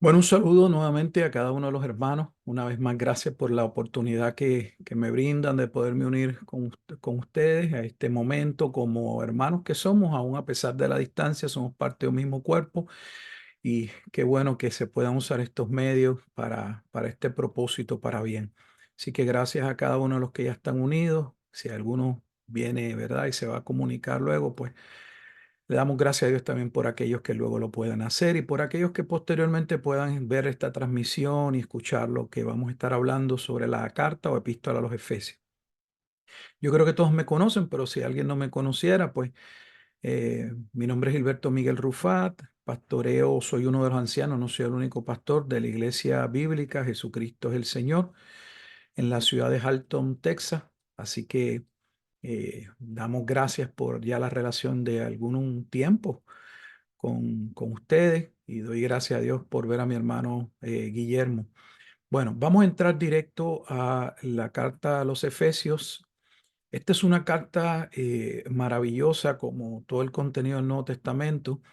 Bueno, un saludo nuevamente a cada uno de los hermanos. Una vez más, gracias por la oportunidad que me brindan de poderme unir con ustedes a este momento como hermanos que somos, aún a pesar de la distancia, somos parte de un mismo cuerpo y qué bueno que se puedan usar estos medios para este propósito, para bien. Así que gracias a cada uno de los que ya están unidos. Si alguno viene, ¿verdad? Y se va a comunicar luego, pues le damos gracias a Dios también por aquellos que luego lo puedan hacer y por aquellos que posteriormente puedan ver esta transmisión y escuchar lo que vamos a estar hablando sobre la carta o epístola a los Efesios. Yo creo que todos me conocen, pero si alguien no me conociera, pues mi nombre es Gilberto Miguel Rufat, pastoreo, soy uno de los ancianos, no soy el único pastor de la Iglesia Bíblica, Jesucristo es el Señor, en la ciudad de Halton, Texas. Así que damos gracias por ya la relación de algún tiempo con ustedes y doy gracias a Dios por ver a mi hermano Guillermo. Bueno, vamos a entrar directo a la carta a los Efesios. Esta es una carta maravillosa como todo el contenido del Nuevo Testamento.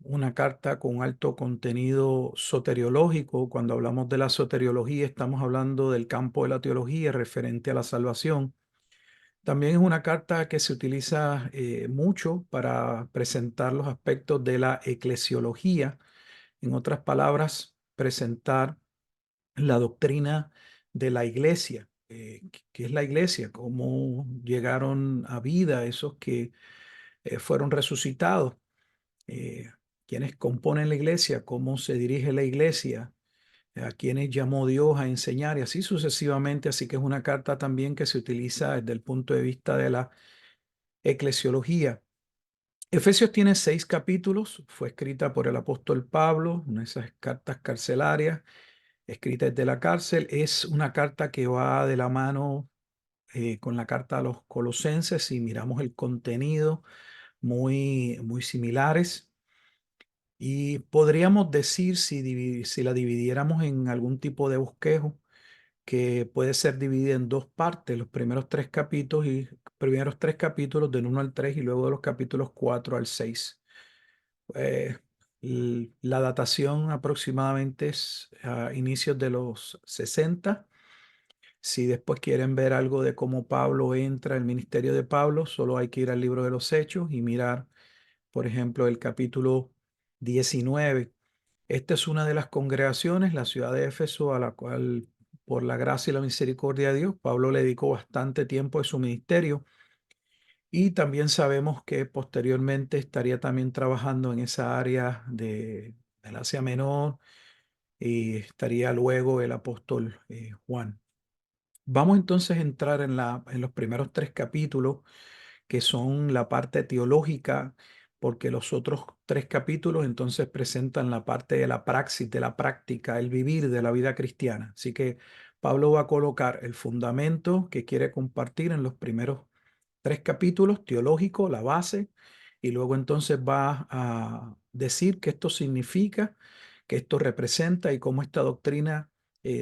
Una carta con alto contenido soteriológico. Cuando hablamos de la soteriología, estamos hablando del campo de la teología referente a la salvación. También es una carta que se utiliza mucho para presentar los aspectos de la eclesiología. En otras palabras, presentar la doctrina de la iglesia. ¿Qué es la iglesia? ¿Cómo llegaron a vida esos que fueron resucitados? Eh, ¿Quiénes componen la iglesia? ¿Cómo se dirige la iglesia? ¿A quienes llamó Dios a enseñar? Y así sucesivamente. Así que es una carta también que se utiliza desde el punto de vista de la eclesiología. Efesios tiene 6 capítulos, fue escrita por el apóstol Pablo, una de esas cartas carcelarias, escrita desde la cárcel. Es una carta que va de la mano con la carta a los colosenses. Si miramos el contenido, muy similares. Y podríamos decir, si la dividiéramos en algún tipo de bosquejo, que puede ser dividida en dos partes, los primeros tres capítulos del 1 al 3 y luego de los capítulos 4 al 6. Eh, la datación aproximadamente es a inicios de los 60. Si después quieren ver algo de cómo Pablo entra al ministerio de Pablo, solo hay que ir al libro de los Hechos y mirar, por ejemplo, el capítulo 19. Esta es una de las congregaciones, la ciudad de Éfeso, a la cual, por la gracia y la misericordia de Dios, Pablo le dedicó bastante tiempo de su ministerio. Y también sabemos que posteriormente estaría también trabajando en esa área del Asia Menor y estaría luego el apóstol Juan. Vamos entonces a entrar en los primeros 3 capítulos, que son la parte teológica, porque los otros 3 capítulos entonces presentan la parte de la praxis, de la práctica, el vivir de la vida cristiana. Así que Pablo va a colocar el fundamento que quiere compartir en los primeros 3 capítulos, teológico, la base, y luego entonces va a decir qué esto significa, qué esto representa y cómo esta doctrina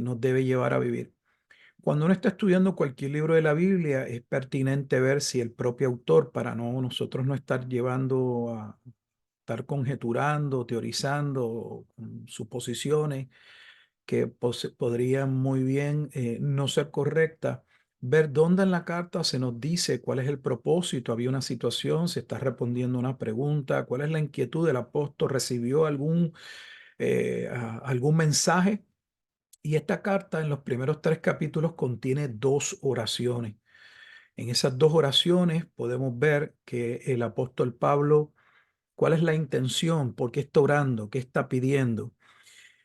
nos debe llevar a vivir. Cuando uno está estudiando cualquier libro de la Biblia, es pertinente ver si el propio autor, para no nosotros no estar llevando a estar conjeturando, teorizando suposiciones que podrían muy bien no ser correctas, ver dónde en la carta se nos dice cuál es el propósito, había una situación, se está respondiendo una pregunta, cuál es la inquietud del apóstol, recibió algún mensaje. Y esta carta en los primeros 3 capítulos contiene 2 oraciones. En esas 2 oraciones podemos ver que el apóstol Pablo, cuál es la intención, por qué está orando, qué está pidiendo.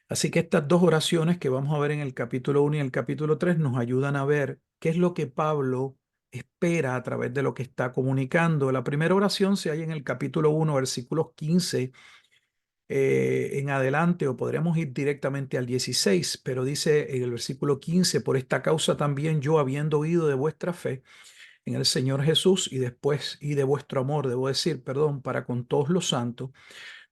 Así que estas 2 oraciones que vamos a ver en el capítulo 1 y el capítulo 3 nos ayudan a ver qué es lo que Pablo espera a través de lo que está comunicando. La primera oración se halla en el capítulo 1, versículos 15 en adelante, o podríamos ir directamente al 16, pero dice en el versículo 15: por esta causa también yo, habiendo oído de vuestra fe en el Señor Jesús y después y de vuestro amor, debo decir, perdón, para con todos los santos,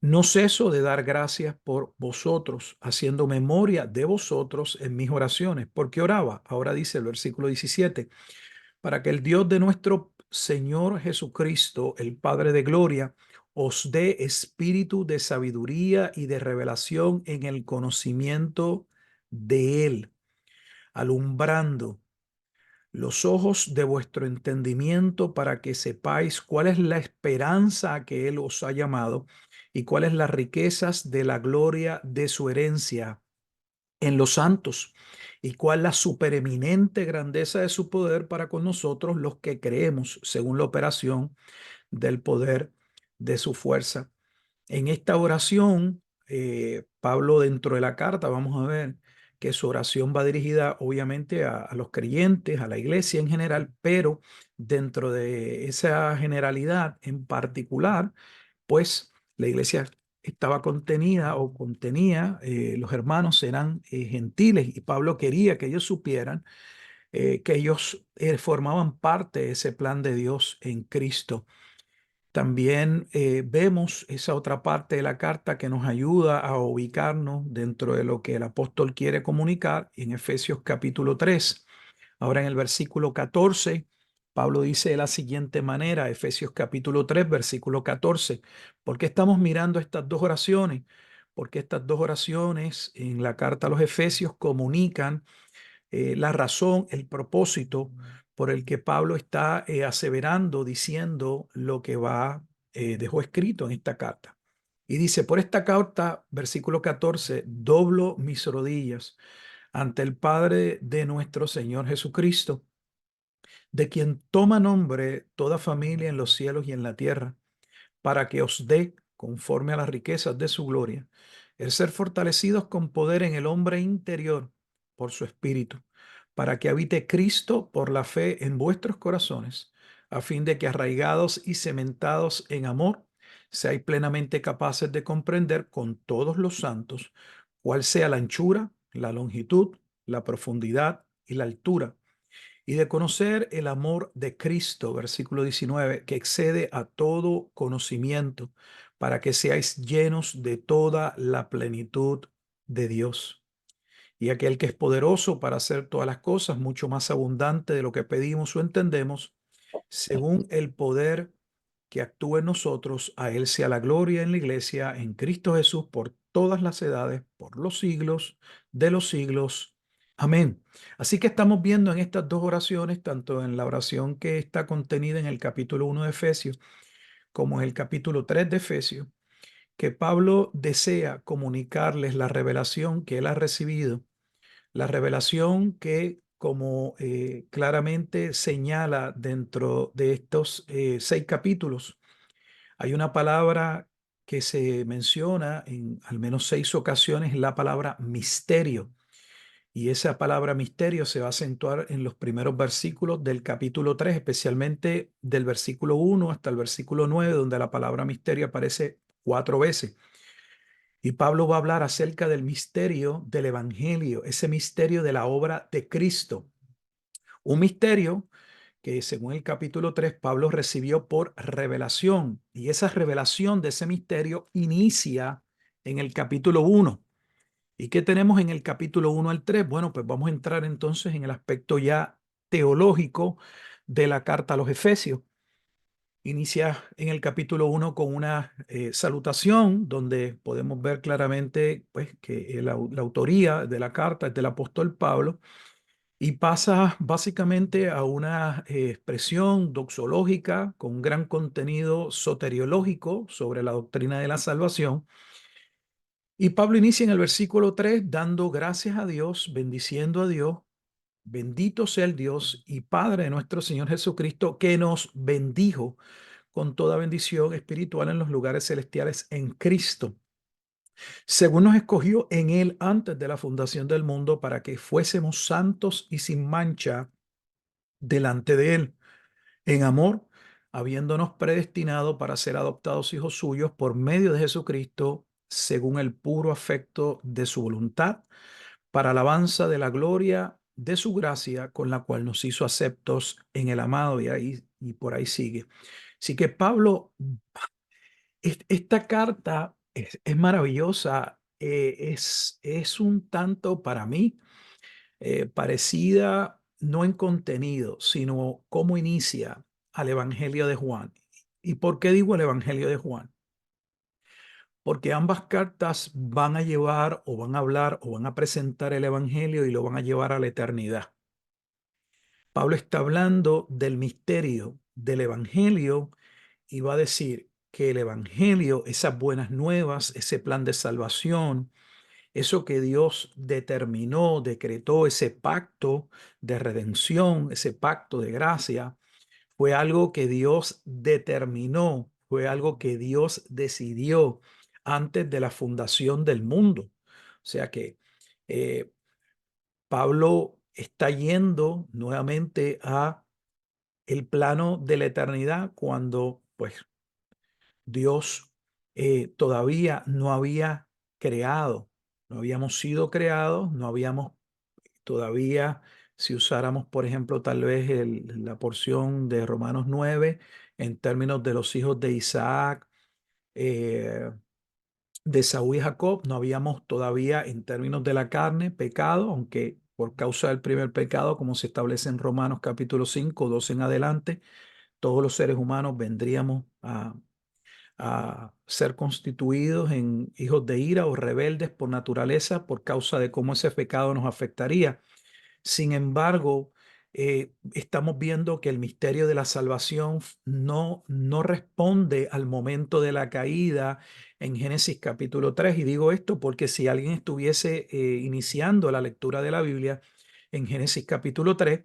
no ceso de dar gracias por vosotros, haciendo memoria de vosotros en mis oraciones. Porque oraba, ahora dice el versículo 17, para que el Dios de nuestro Señor Jesucristo, el Padre de gloria, os dé espíritu de sabiduría y de revelación en el conocimiento de Él, alumbrando los ojos de vuestro entendimiento para que sepáis cuál es la esperanza a que Él os ha llamado y cuáles las riquezas de la gloria de su herencia en los santos y cuál la supereminente grandeza de su poder para con nosotros los que creemos según la operación del poder de su fuerza. En esta oración, Pablo dentro de la carta, vamos a ver que su oración va dirigida obviamente a los creyentes, a la iglesia en general, pero dentro de esa generalidad en particular, pues la iglesia estaba contenida o contenía, los hermanos eran gentiles y Pablo quería que ellos supieran que ellos formaban parte de ese plan de Dios en Cristo. También vemos esa otra parte de la carta que nos ayuda a ubicarnos dentro de lo que el apóstol quiere comunicar en Efesios capítulo 3. Ahora en el versículo 14, Pablo dice de la siguiente manera, Efesios capítulo 3, versículo 14. ¿Por qué estamos mirando estas dos oraciones? Porque estas dos oraciones en la carta a los Efesios comunican la razón, el propósito por el que Pablo está aseverando, diciendo lo que dejó escrito en esta carta. Y dice, por esta carta, versículo 14, doblo mis rodillas ante el Padre de nuestro Señor Jesucristo, de quien toma nombre toda familia en los cielos y en la tierra, para que os dé, conforme a las riquezas de su gloria, el ser fortalecidos con poder en el hombre interior por su espíritu, para que habite Cristo por la fe en vuestros corazones, a fin de que arraigados y cementados en amor, seáis plenamente capaces de comprender con todos los santos cuál sea la anchura, la longitud, la profundidad y la altura, y de conocer el amor de Cristo, versículo 19, que excede a todo conocimiento, para que seáis llenos de toda la plenitud de Dios. Y aquel que es poderoso para hacer todas las cosas, mucho más abundante de lo que pedimos o entendemos, según el poder que actúa en nosotros, a Él sea la gloria en la iglesia, en Cristo Jesús, por todas las edades, por los siglos de los siglos. Amén. Así que estamos viendo en estas dos oraciones, tanto en la oración que está contenida en el capítulo 1 de Efesios, como en el capítulo 3 de Efesios, que Pablo desea comunicarles la revelación que él ha recibido, la revelación que, como claramente señala dentro de estos 6 capítulos, hay una palabra que se menciona en al menos 6 ocasiones, la palabra misterio. Y esa palabra misterio se va a acentuar en los primeros versículos del capítulo 3, especialmente del versículo 1 hasta el versículo 9, donde la palabra misterio aparece 4 veces. Y Pablo va a hablar acerca del misterio del Evangelio, ese misterio de la obra de Cristo. Un misterio que según el capítulo 3 Pablo recibió por revelación. Y esa revelación de ese misterio inicia en el capítulo 1. ¿Y qué tenemos en el capítulo 1 al 3? Bueno, pues vamos a entrar entonces en el aspecto ya teológico de la carta a los Efesios. Inicia en el capítulo 1 con una salutación donde podemos ver claramente pues, que la autoría de la carta es del apóstol Pablo y pasa básicamente a una expresión doxológica con un gran contenido soteriológico sobre la doctrina de la salvación. Y Pablo inicia en el versículo 3 dando gracias a Dios, bendiciendo a Dios. Bendito sea el Dios y Padre de nuestro Señor Jesucristo, que nos bendijo con toda bendición espiritual en los lugares celestiales en Cristo, según nos escogió en Él antes de la fundación del mundo para que fuésemos santos y sin mancha delante de Él, en amor, habiéndonos predestinado para ser adoptados hijos suyos por medio de Jesucristo, según el puro afecto de su voluntad, para alabanza de la gloria de su gracia, con la cual nos hizo aceptos en el amado, y por ahí sigue. Así que Pablo, esta carta es maravillosa, es un tanto para mí parecida no en contenido, sino cómo inicia al Evangelio de Juan. ¿Y por qué digo el Evangelio de Juan? porque ambas cartas van a llevar o van a hablar o van a presentar el Evangelio y lo van a llevar a la eternidad. Pablo está hablando del misterio del Evangelio y va a decir que el Evangelio, esas buenas nuevas, ese plan de salvación, eso que Dios determinó, decretó, ese pacto de redención, ese pacto de gracia, fue algo que Dios determinó, fue algo que Dios decidió antes de la fundación del mundo. O sea que eh, Pablo está yendo nuevamente a el plano de la eternidad cuando pues Dios todavía no había creado, no habíamos sido creados, no habíamos todavía, si usáramos, por ejemplo, tal vez la porción de Romanos 9 en términos de los hijos de Isaac, eh, de Saúl y Jacob, no habíamos todavía en términos de la carne pecado, aunque por causa del primer pecado, como se establece en Romanos capítulo 5, 12 en adelante, todos los seres humanos vendríamos a ser constituidos en hijos de ira o rebeldes por naturaleza por causa de cómo ese pecado nos afectaría. Sin embargo, estamos viendo que el misterio de la salvación no responde al momento de la caída en Génesis capítulo 3. Y digo esto porque si alguien estuviese iniciando la lectura de la Biblia en Génesis capítulo 3,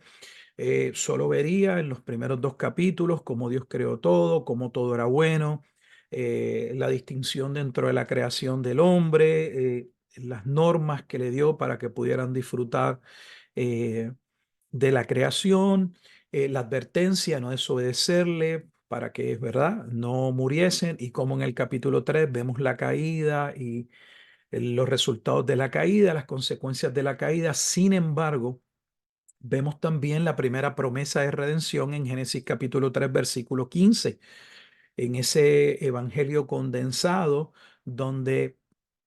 solo vería en los primeros dos capítulos cómo Dios creó todo, cómo todo era bueno, la distinción dentro de la creación del hombre, las normas que le dio para que pudieran disfrutar eh, de la creación, la advertencia, no desobedecerle para que, es verdad, no muriesen, y como en el capítulo 3 vemos la caída y los resultados de la caída, las consecuencias de la caída. Sin embargo, vemos también la primera promesa de redención en Génesis capítulo 3 versículo 15 en ese evangelio condensado donde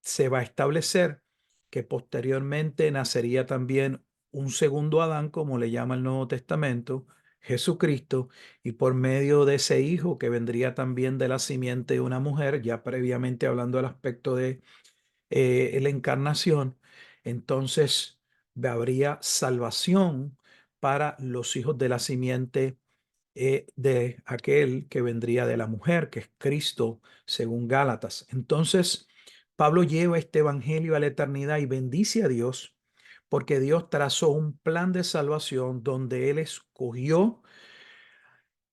se va a establecer que posteriormente nacería también un segundo Adán, como le llama el Nuevo Testamento, Jesucristo, y por medio de ese hijo que vendría también de la simiente de una mujer, ya previamente hablando del aspecto de la encarnación, entonces habría salvación para los hijos de la simiente de aquel que vendría de la mujer, que es Cristo, según Gálatas. Entonces, Pablo lleva este evangelio a la eternidad y bendice a Dios porque Dios trazó un plan de salvación donde Él escogió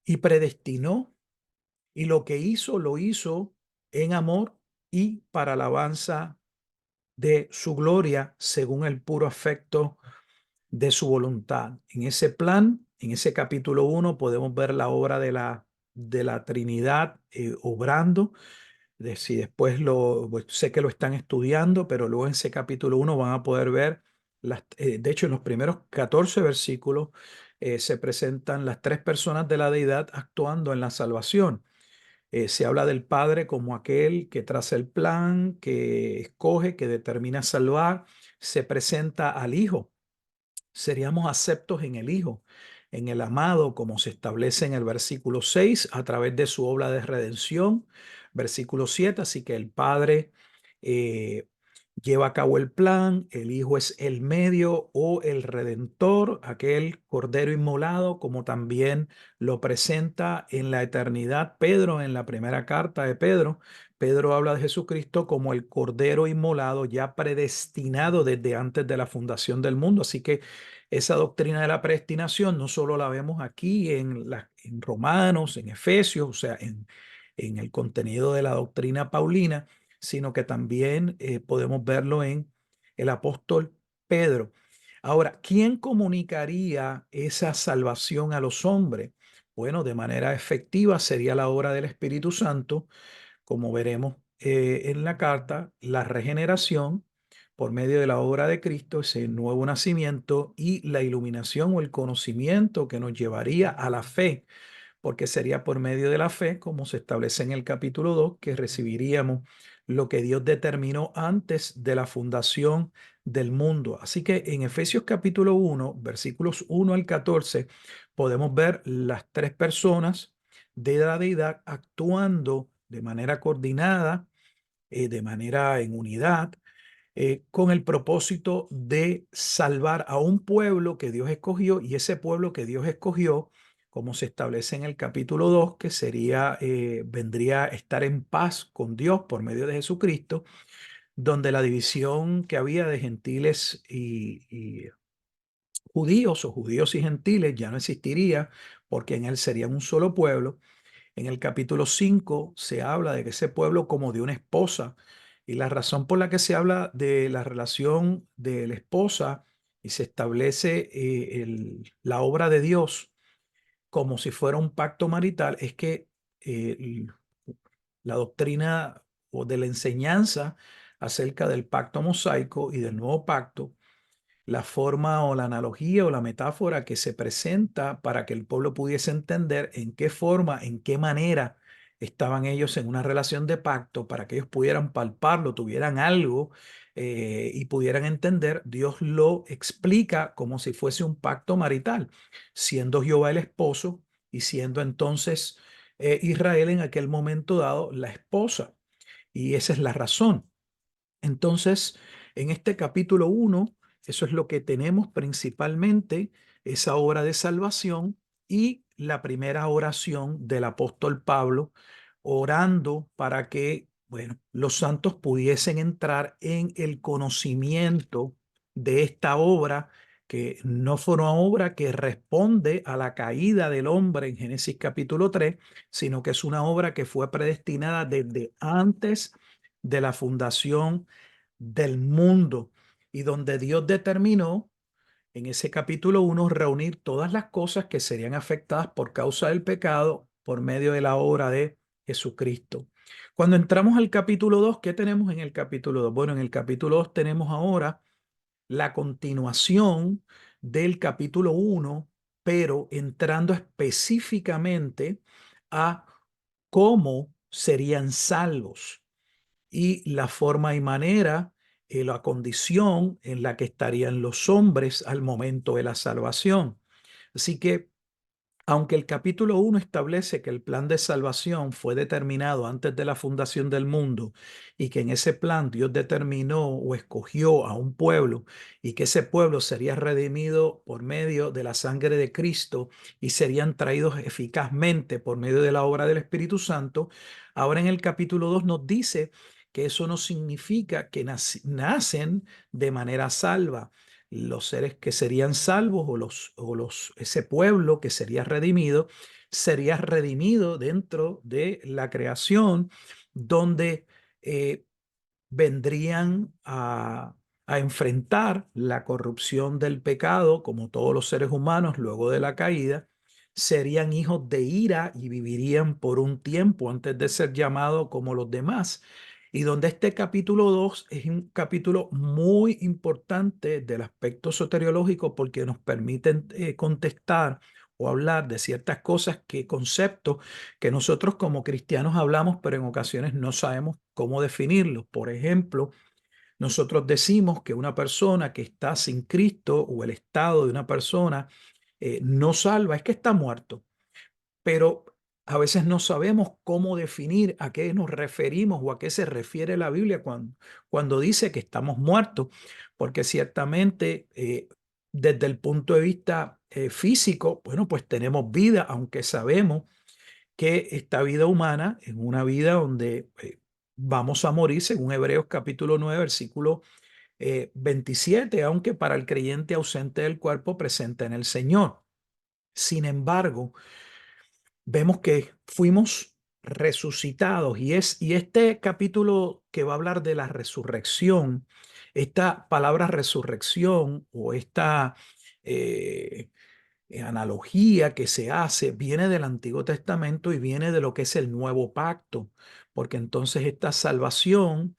y predestinó y lo que hizo, lo hizo en amor y para alabanza de su gloria según el puro afecto de su voluntad. En ese plan, en ese capítulo 1, podemos ver la obra de la Trinidad obrando. Si después pues, sé que lo están estudiando, pero luego en ese capítulo 1 van a poder ver, de hecho en los primeros 14 versículos se presentan las tres personas de la deidad actuando en la salvación. Se habla del Padre como aquel que traza el plan, que escoge, que determina salvar. Se presenta al Hijo, seríamos aceptos en el Hijo, en el amado, como se establece en el versículo 6, a través de su obra de redención. Versículo 7, así que el Padre eh, lleva a cabo el plan, el Hijo es el medio o el redentor, aquel cordero inmolado, como también lo presenta en la eternidad Pedro en la primera carta de Pedro. Pedro habla de Jesucristo como el cordero inmolado ya predestinado desde antes de la fundación del mundo. Así que esa doctrina de la predestinación no solo la vemos aquí en Romanos, en Efesios, o sea, en el contenido de la doctrina paulina, sino que también podemos verlo en el apóstol Pedro. Ahora, ¿quién comunicaría esa salvación a los hombres? Bueno, de manera efectiva sería la obra del Espíritu Santo, como veremos en la carta, la regeneración por medio de la obra de Cristo, ese nuevo nacimiento y la iluminación o el conocimiento que nos llevaría a la fe, porque sería por medio de la fe, como se establece en el capítulo 2, que recibiríamos lo que Dios determinó antes de la fundación del mundo. Así que en Efesios capítulo 1, versículos 1 al 14, podemos ver las tres personas de la deidad actuando de manera coordinada de manera en unidad, con el propósito de salvar a un pueblo que Dios escogió, y ese pueblo que Dios escogió, como se establece en el capítulo 2, que sería, vendría a estar en paz con Dios por medio de Jesucristo, donde la división que había de gentiles y judíos, o judíos y gentiles, ya no existiría, porque en él serían un solo pueblo. En el capítulo 5 se habla de que ese pueblo como de una esposa, y la razón por la que se habla de la relación de la esposa y se establece la obra de Dios como si fuera un pacto marital es que eh, la doctrina o de la enseñanza acerca del pacto mosaico y del nuevo pacto, la forma o la analogía o la metáfora que se presenta para que el pueblo pudiese entender en qué forma, en qué manera estaban ellos en una relación de pacto, para que ellos pudieran palparlo, tuvieran algo y pudieran entender. Dios lo explica como si fuese un pacto marital, siendo Jehová el esposo y siendo entonces Israel en aquel momento dado la esposa. Y esa es la razón. Entonces, en este capítulo 1, eso es lo que tenemos principalmente, esa obra de salvación y la primera oración del apóstol Pablo, orando para que, bueno, los santos pudiesen entrar en el conocimiento de esta obra, que no fue una obra que responde a la caída del hombre en Génesis capítulo 3, sino que es una obra que fue predestinada desde antes de la fundación del mundo, y donde Dios determinó en ese capítulo 1 reunir todas las cosas que serían afectadas por causa del pecado por medio de la obra de Jesucristo. Cuando entramos al capítulo 2, ¿qué tenemos en el capítulo 2? Bueno, en el capítulo 2 tenemos ahora la continuación del capítulo 1, pero entrando específicamente a cómo serían salvos y la forma y manera, la condición en la que estarían los hombres al momento de la salvación. Así que, aunque el capítulo 1 establece que el plan de salvación fue determinado antes de la fundación del mundo, y que en ese plan Dios determinó o escogió a un pueblo, y que ese pueblo sería redimido por medio de la sangre de Cristo y serían traídos eficazmente por medio de la obra del Espíritu Santo, ahora en el capítulo 2 nos dice que eso no significa que nacen de manera salva. Los seres que serían salvos, ese pueblo que sería redimido dentro de la creación, donde eh, vendrían a enfrentar la corrupción del pecado, como todos los seres humanos luego de la caída. Serían hijos de ira y vivirían por un tiempo antes de ser llamados como los demás. Y donde este capítulo 2 es un capítulo muy importante del aspecto soteriológico, porque nos permiten contestar o hablar de ciertas cosas, conceptos que nosotros como cristianos hablamos, pero en ocasiones no sabemos cómo definirlos. Por ejemplo, nosotros decimos que una persona que está sin Cristo, o el estado de una persona no salva, es que está muerto, pero a veces no sabemos cómo definir a qué nos referimos o a qué se refiere la Biblia cuando dice que estamos muertos, porque ciertamente desde el punto de vista físico, bueno, pues tenemos vida, aunque sabemos que esta vida humana es una vida donde vamos a morir, según Hebreos capítulo 9 versículo 27, aunque para el creyente ausente del cuerpo, presente en el Señor. Sin embargo, vemos que fuimos resucitados, y este capítulo que va a hablar de la resurrección, esta palabra resurrección o esta eh, analogía que se hace viene del Antiguo Testamento y viene de lo que es el Nuevo Pacto, porque entonces esta salvación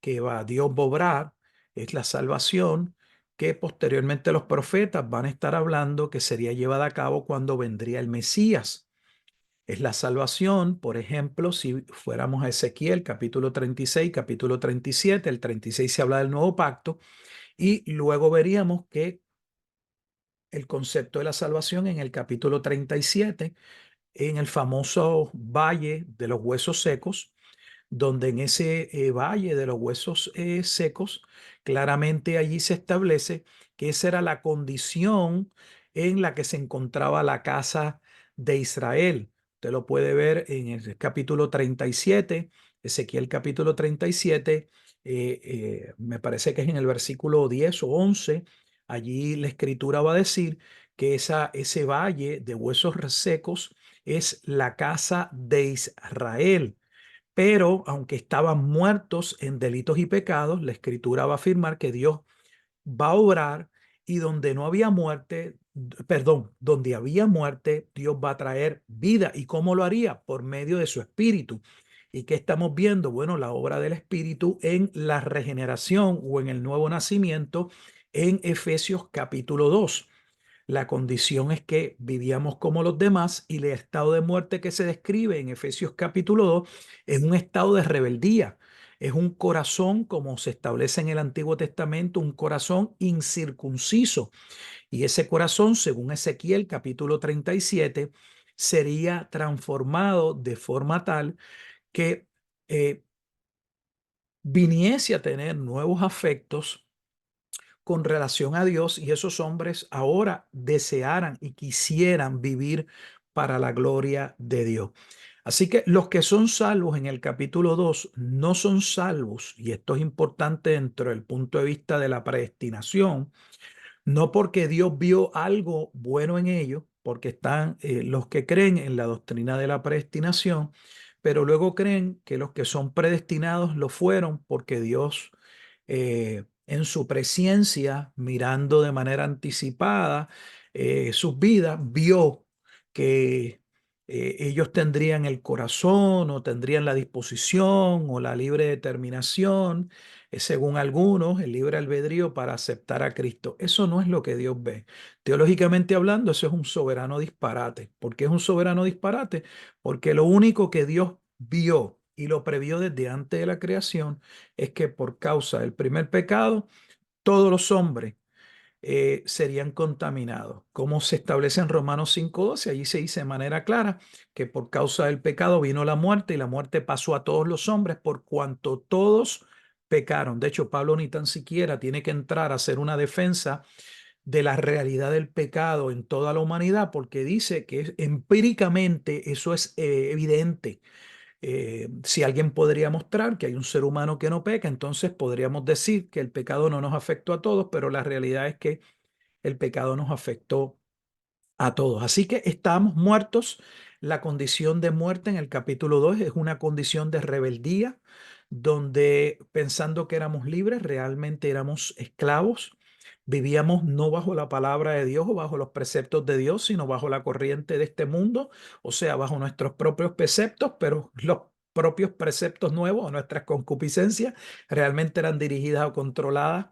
que Dios va a obrar es la salvación que posteriormente los profetas van a estar hablando que sería llevada a cabo cuando vendría el Mesías. Es la salvación, por ejemplo, si fuéramos a Ezequiel capítulo 36, capítulo 37, el 36 se habla del nuevo pacto, y luego veríamos que el concepto de la salvación en el capítulo 37, en el famoso valle de los huesos secos, donde en ese valle de los huesos secos, claramente allí se establece que esa era la condición en la que se encontraba la casa de Israel. Usted lo puede ver en el capítulo 37, Ezequiel capítulo 37, me parece que es en el versículo 10 o 11. Allí la escritura va a decir que ese valle de huesos secos es la casa de Israel. Pero aunque estaban muertos en delitos y pecados, la escritura va a afirmar que Dios va a obrar, y donde no había muerte, perdón, donde había muerte, Dios va a traer vida. ¿Y cómo lo haría? Por medio de su espíritu. ¿Y qué estamos viendo? Bueno, la obra del espíritu en la regeneración o en el nuevo nacimiento en Efesios capítulo 2. La condición es que vivíamos como los demás, y el estado de muerte que se describe en Efesios capítulo 2 es un estado de rebeldía. Es un corazón, como se establece en el Antiguo Testamento, un corazón incircunciso. Y ese corazón, según Ezequiel capítulo 37, sería transformado de forma tal que eh, viniese a tener nuevos afectos con relación a Dios, y esos hombres ahora desearan y quisieran vivir para la gloria de Dios. Así que los que son salvos en el capítulo 2 no son salvos, y esto es importante dentro del punto de vista de la predestinación, no porque Dios vio algo bueno en ellos, porque están los que creen en la doctrina de la predestinación, pero luego creen que los que son predestinados lo fueron porque Dios, en su presencia, mirando de manera anticipada sus vidas, vio que ellos tendrían el corazón o tendrían la disposición o la libre determinación, según algunos, el libre albedrío para aceptar a Cristo. Eso no es lo que Dios ve. Teológicamente hablando, eso es un soberano disparate. ¿Por qué es un soberano disparate? Porque lo único que Dios vio y lo previó desde antes de la creación es que por causa del primer pecado, todos los hombres serían contaminados. Como se establece en Romanos 5:12, allí se dice de manera clara que por causa del pecado vino la muerte, y la muerte pasó a todos los hombres por cuanto todos pecaron. De hecho, Pablo ni tan siquiera tiene que entrar a hacer una defensa de la realidad del pecado en toda la humanidad, porque dice que empíricamente eso es evidente. Si alguien podría mostrar que hay un ser humano que no peca, entonces podríamos decir que el pecado no nos afectó a todos, pero la realidad es que el pecado nos afectó a todos. Así que estamos muertos. La condición de muerte en el capítulo 2 es una condición de rebeldía, donde pensando que éramos libres, realmente éramos esclavos. Vivíamos no bajo la palabra de Dios o bajo los preceptos de Dios, sino bajo la corriente de este mundo, o sea, bajo nuestros propios preceptos, pero los propios preceptos nuevos o nuestras concupiscencias realmente eran dirigidas o controladas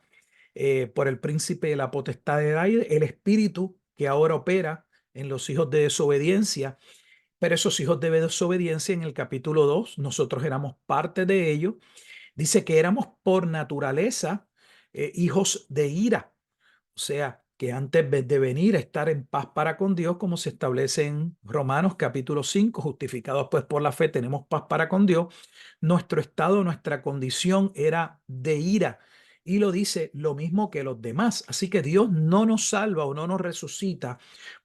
por el príncipe de la potestad del aire, el espíritu que ahora opera en los hijos de desobediencia. Pero esos hijos de desobediencia, en el capítulo 2 nosotros éramos parte de ellos. Dice que éramos por naturaleza hijos de ira. O sea, que antes de venir a estar en paz para con Dios, como se establece en Romanos capítulo 5, justificados pues por la fe, tenemos paz para con Dios. Nuestro estado, nuestra condición era de ira. Y lo dice lo mismo que los demás. Así que Dios no nos salva o no nos resucita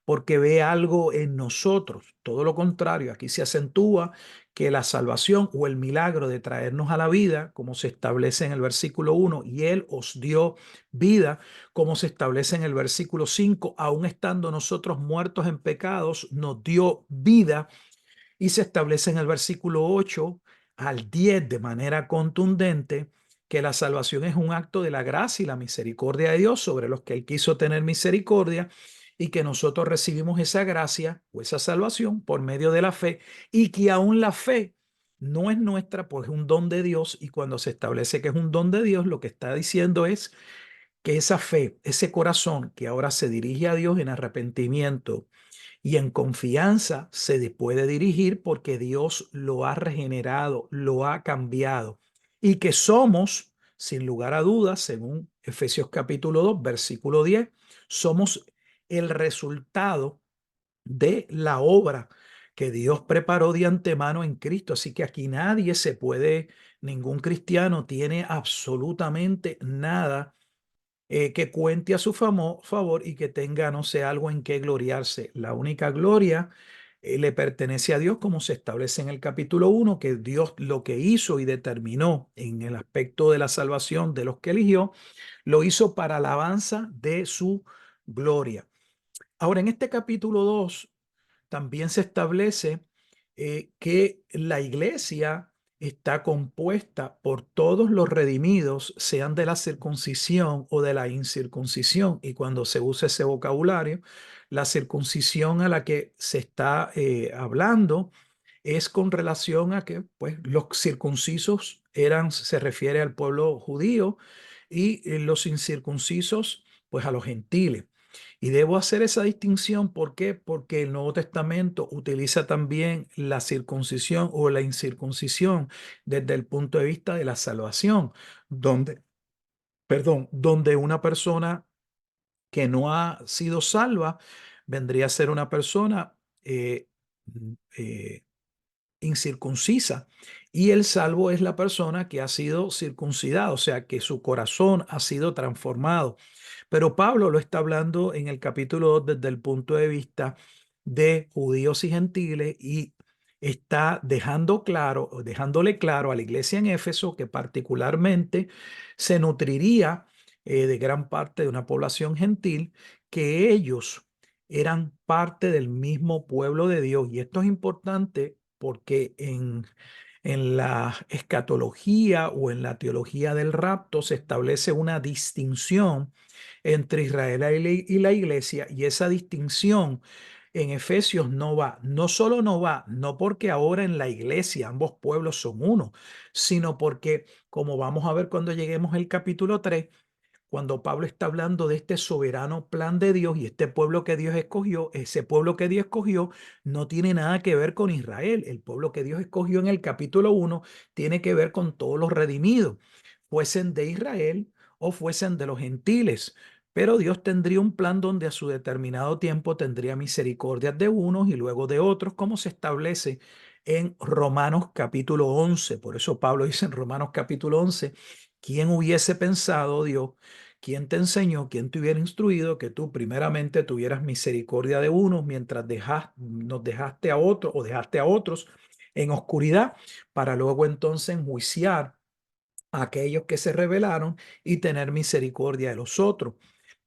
porque ve algo en nosotros. Todo lo contrario, aquí se acentúa que la salvación o el milagro de traernos a la vida, como se establece en el versículo 1, y Él os dio vida, como se establece en el versículo 5, aun estando nosotros muertos en pecados, nos dio vida, y se establece en el versículo 8 al 10 de manera contundente que la salvación es un acto de la gracia y la misericordia de Dios sobre los que Él quiso tener misericordia, y que nosotros recibimos esa gracia o esa salvación por medio de la fe, y que aún la fe no es nuestra, pues es un don de Dios. Y cuando se establece que es un don de Dios, lo que está diciendo es que esa fe, ese corazón que ahora se dirige a Dios en arrepentimiento y en confianza, se puede dirigir porque Dios lo ha regenerado, lo ha cambiado, y que somos, sin lugar a dudas, según Efesios capítulo 2 versículo 10, somos el resultado de la obra que Dios preparó de antemano en Cristo. Así que aquí nadie se puede, ningún cristiano tiene absolutamente nada que cuente a su favor y que tenga, no sé, algo en qué gloriarse. La única gloria le pertenece a Dios, como se establece en el capítulo 1, que Dios lo que hizo y determinó en el aspecto de la salvación de los que eligió, lo hizo para alabanza de su gloria. Ahora, en este capítulo 2 también se establece que la iglesia está compuesta por todos los redimidos, sean de la circuncisión o de la incircuncisión. Y cuando se usa ese vocabulario, la circuncisión a la que se está hablando es con relación a que pues, los circuncisos se refiere al pueblo judío y los incircuncisos pues a los gentiles. Y debo hacer esa distinción, ¿por qué? Porque el Nuevo Testamento utiliza también la circuncisión o la incircuncisión desde el punto de vista de la salvación, donde, donde una persona que no ha sido salva vendría a ser una persona eh, eh, incircuncisa y el salvo es la persona que ha sido circuncidada, o sea, que su corazón ha sido transformado. Pero Pablo lo está hablando en el capítulo 2 desde el punto de vista de judíos y gentiles y está dejándole claro a la iglesia en Éfeso que particularmente se nutriría de gran parte de una población gentil, que ellos eran parte del mismo pueblo de Dios. Y esto es importante porque en la escatología o en la teología del rapto se establece una distinción entre Israel y la iglesia, y esa distinción en Efesios no solo no va, no porque ahora en la iglesia ambos pueblos son uno, sino porque, como vamos a ver cuando lleguemos al capítulo 3, cuando Pablo está hablando de este soberano plan de Dios y este pueblo que Dios escogió, ese pueblo que Dios escogió no tiene nada que ver con Israel. El pueblo que Dios escogió en el capítulo 1 tiene que ver con todos los redimidos, fuesen de Israel o fuesen de los gentiles. Pero Dios tendría un plan donde a su determinado tiempo tendría misericordia de unos y luego de otros, como se establece en Romanos capítulo 11. Por eso Pablo dice en Romanos capítulo 11, ¿quién hubiese pensado, Dios? ¿Quién te enseñó, quién te hubiera instruido que tú primeramente tuvieras misericordia de unos mientras nos dejaste a otros o dejaste a otros en oscuridad para luego entonces enjuiciar a aquellos que se rebelaron y tener misericordia de los otros?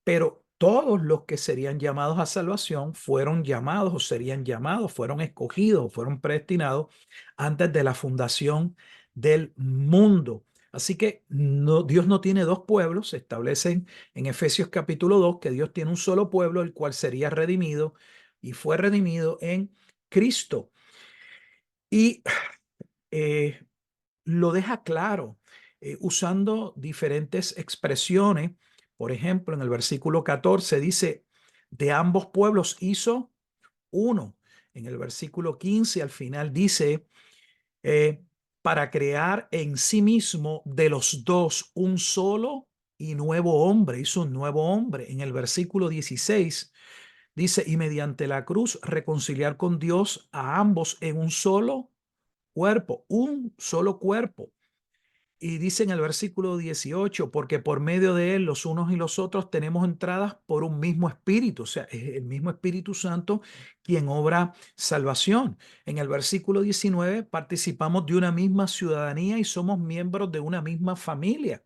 Pero todos los que serían llamados a salvación fueron llamados o serían llamados, fueron escogidos, fueron predestinados antes de la fundación del mundo. Así que Dios no tiene dos pueblos, se establece en Efesios capítulo 2 que Dios tiene un solo pueblo, el cual sería redimido y fue redimido en Cristo. Y eh, lo deja claro usando diferentes expresiones. Por ejemplo, en el versículo 14 dice, de ambos pueblos hizo uno. En el versículo 15 al final dice, eh, para crear en sí mismo de los dos un solo y nuevo hombre, hizo un nuevo hombre. En el versículo 16 dice, y mediante la cruz reconciliar con Dios a ambos en un solo cuerpo. Y dice en el versículo 18, porque por medio de él los unos y los otros tenemos entradas por un mismo espíritu, o sea, es el mismo Espíritu Santo quien obra salvación. En el versículo 19, participamos de una misma ciudadanía y somos miembros de una misma familia.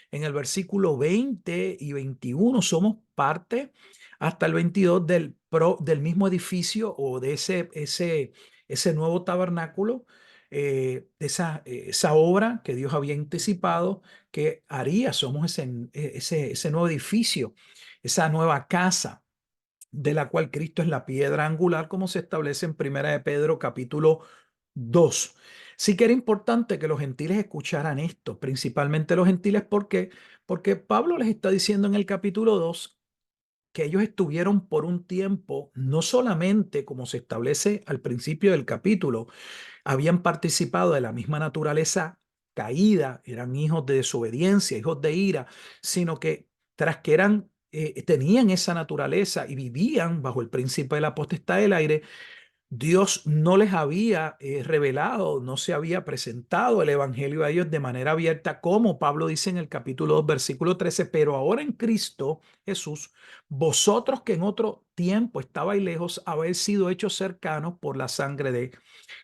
En el versículo 20 y 21 somos parte hasta el 22 del mismo edificio o de ese nuevo tabernáculo, esa obra que Dios había anticipado que haría. Somos ese nuevo edificio, esa nueva casa de la cual Cristo es la piedra angular, como se establece en Primera de Pedro capítulo 2. Sí que era importante que los gentiles escucharan esto, principalmente los gentiles, porque Pablo les está diciendo en el capítulo 2 que ellos estuvieron por un tiempo, no solamente como se establece al principio del capítulo, habían participado de la misma naturaleza caída, eran hijos de desobediencia, hijos de ira, sino que tras que tenían esa naturaleza y vivían bajo el principio de la potestad del aire, Dios no les había revelado, no se había presentado el evangelio a ellos de manera abierta, como Pablo dice en el capítulo 2, versículo 13, pero ahora en Cristo Jesús, vosotros que en otro tiempo estabais lejos, habéis sido hechos cercanos por la sangre de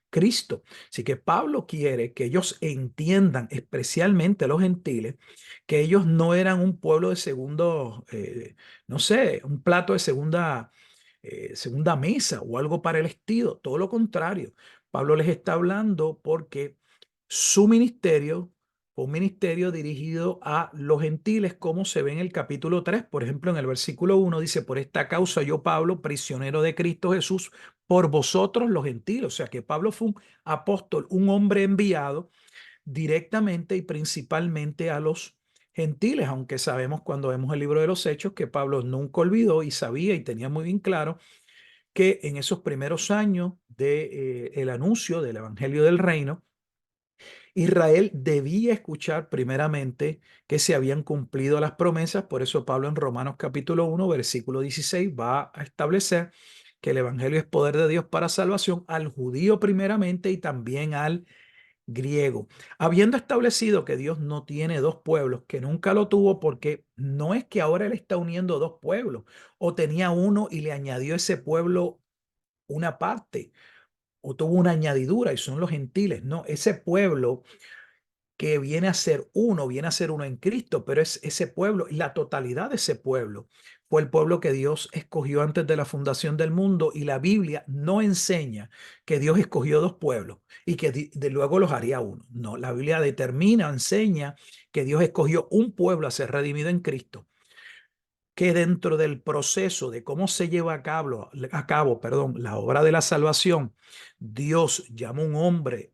Cristo. Así que Pablo quiere que ellos entiendan, especialmente los gentiles, que ellos no eran un pueblo de segundo, no sé, un plato de segunda mesa o algo para el estilo. Todo lo contrario. Pablo les está hablando porque su ministerio fue un ministerio dirigido a los gentiles, como se ve en el capítulo 3. Por ejemplo, en el versículo 1 dice, por esta causa yo, Pablo, prisionero de Cristo Jesús, por vosotros los gentiles. O sea que Pablo fue un apóstol, un hombre enviado directamente y principalmente a los gentiles, aunque sabemos cuando vemos el libro de los Hechos que Pablo nunca olvidó y sabía y tenía muy bien claro que en esos primeros años de, el anuncio del Evangelio del Reino, Israel debía escuchar primeramente que se habían cumplido las promesas. Por eso Pablo en Romanos capítulo 1, versículo 16 va a establecer que el Evangelio es poder de Dios para salvación al judío primeramente y también al griego. Habiendo establecido que Dios no tiene dos pueblos, que nunca lo tuvo, porque no es que ahora él está uniendo dos pueblos o tenía uno y le añadió ese pueblo una parte o tuvo una añadidura y son los gentiles. No, ese pueblo que viene a ser uno en Cristo, pero es ese pueblo, la totalidad de ese pueblo fue el pueblo que Dios escogió antes de la fundación del mundo, y la Biblia no enseña que Dios escogió dos pueblos y que de luego los haría uno. No, la Biblia determina, enseña que Dios escogió un pueblo a ser redimido en Cristo, que dentro del proceso de cómo se lleva a cabo, la obra de la salvación, Dios llama a un hombre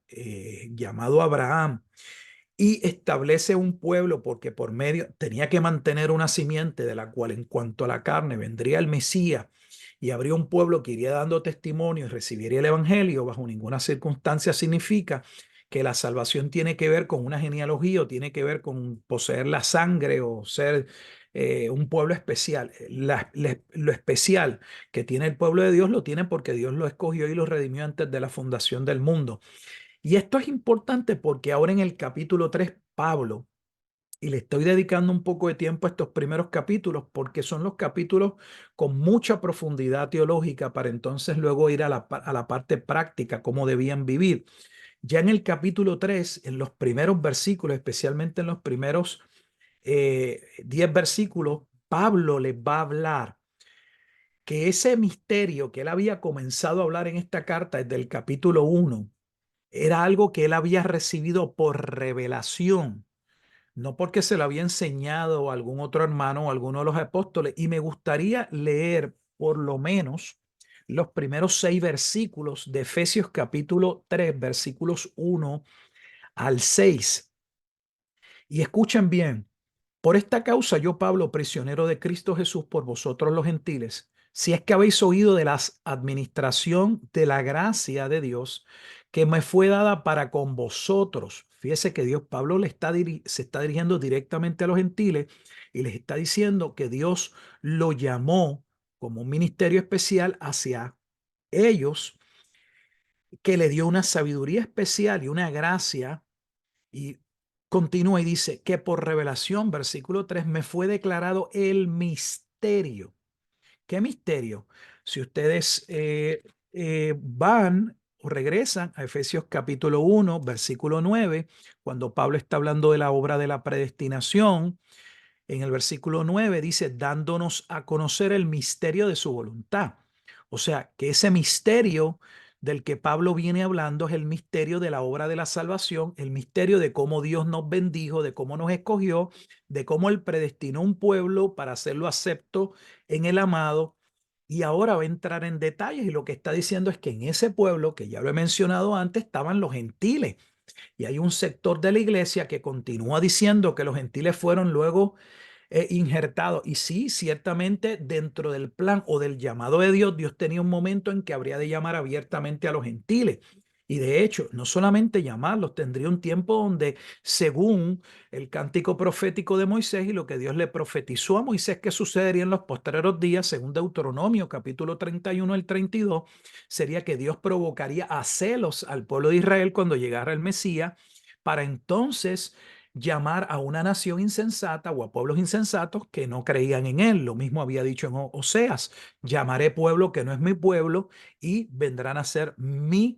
llamado Abraham y establece un pueblo porque por medio tenía que mantener una simiente de la cual en cuanto a la carne vendría el Mesías y habría un pueblo que iría dando testimonio y recibiría el evangelio. Bajo ninguna circunstancia significa que la salvación tiene que ver con una genealogía o tiene que ver con poseer la sangre o ser un pueblo especial. Lo especial que tiene el pueblo de Dios lo tiene porque Dios lo escogió y lo redimió antes de la fundación del mundo. Y esto es importante porque ahora en el capítulo 3 Pablo, y le estoy dedicando un poco de tiempo a estos primeros capítulos porque son los capítulos con mucha profundidad teológica para entonces luego ir a la parte práctica, cómo debían vivir. Ya en el capítulo 3 en los primeros versículos, especialmente en los primeros 10 versículos, Pablo les va a hablar que ese misterio que él había comenzado a hablar en esta carta desde el capítulo 1 era algo que él había recibido por revelación, no porque se lo había enseñado a algún otro hermano o alguno de los apóstoles. Y me gustaría leer por lo menos los primeros 6 versículos de Efesios capítulo 3, versículos 1 al 6. Y escuchen bien, por esta causa yo, Pablo, prisionero de Cristo Jesús por vosotros los gentiles, si es que habéis oído de la administración de la gracia de Dios que me fue dada para con vosotros. Fíjese que Dios, Pablo se está dirigiendo directamente a los gentiles y les está diciendo que Dios lo llamó como un ministerio especial hacia ellos, que le dio una sabiduría especial y una gracia. Y continúa y dice que por revelación, versículo 3 me fue declarado el misterio. ¿Qué misterio? Si ustedes van o regresan a Efesios capítulo 1, versículo 9, cuando Pablo está hablando de la obra de la predestinación, en el versículo 9 dice, dándonos a conocer el misterio de su voluntad. O sea, que ese misterio del que Pablo viene hablando es el misterio de la obra de la salvación, el misterio de cómo Dios nos bendijo, de cómo nos escogió, de cómo Él predestinó un pueblo para hacerlo acepto en el amado. Y ahora va a entrar en detalles y lo que está diciendo es que en ese pueblo, que ya lo he mencionado antes, estaban los gentiles. Y hay un sector de la iglesia que continúa diciendo que los gentiles fueron luego injertados. Y sí, ciertamente dentro del plan o del llamado de Dios, Dios tenía un momento en que habría de llamar abiertamente a los gentiles. Y de hecho, no solamente llamarlos, tendría un tiempo donde, según el cántico profético de Moisés y lo que Dios le profetizó a Moisés que sucedería en los postreros días, según Deuteronomio capítulo 31 al 32, sería que Dios provocaría a celos al pueblo de Israel cuando llegara el Mesías, para entonces llamar a una nación insensata o a pueblos insensatos que no creían en él. Lo mismo había dicho en Oseas: llamaré pueblo que no es mi pueblo y vendrán a ser mi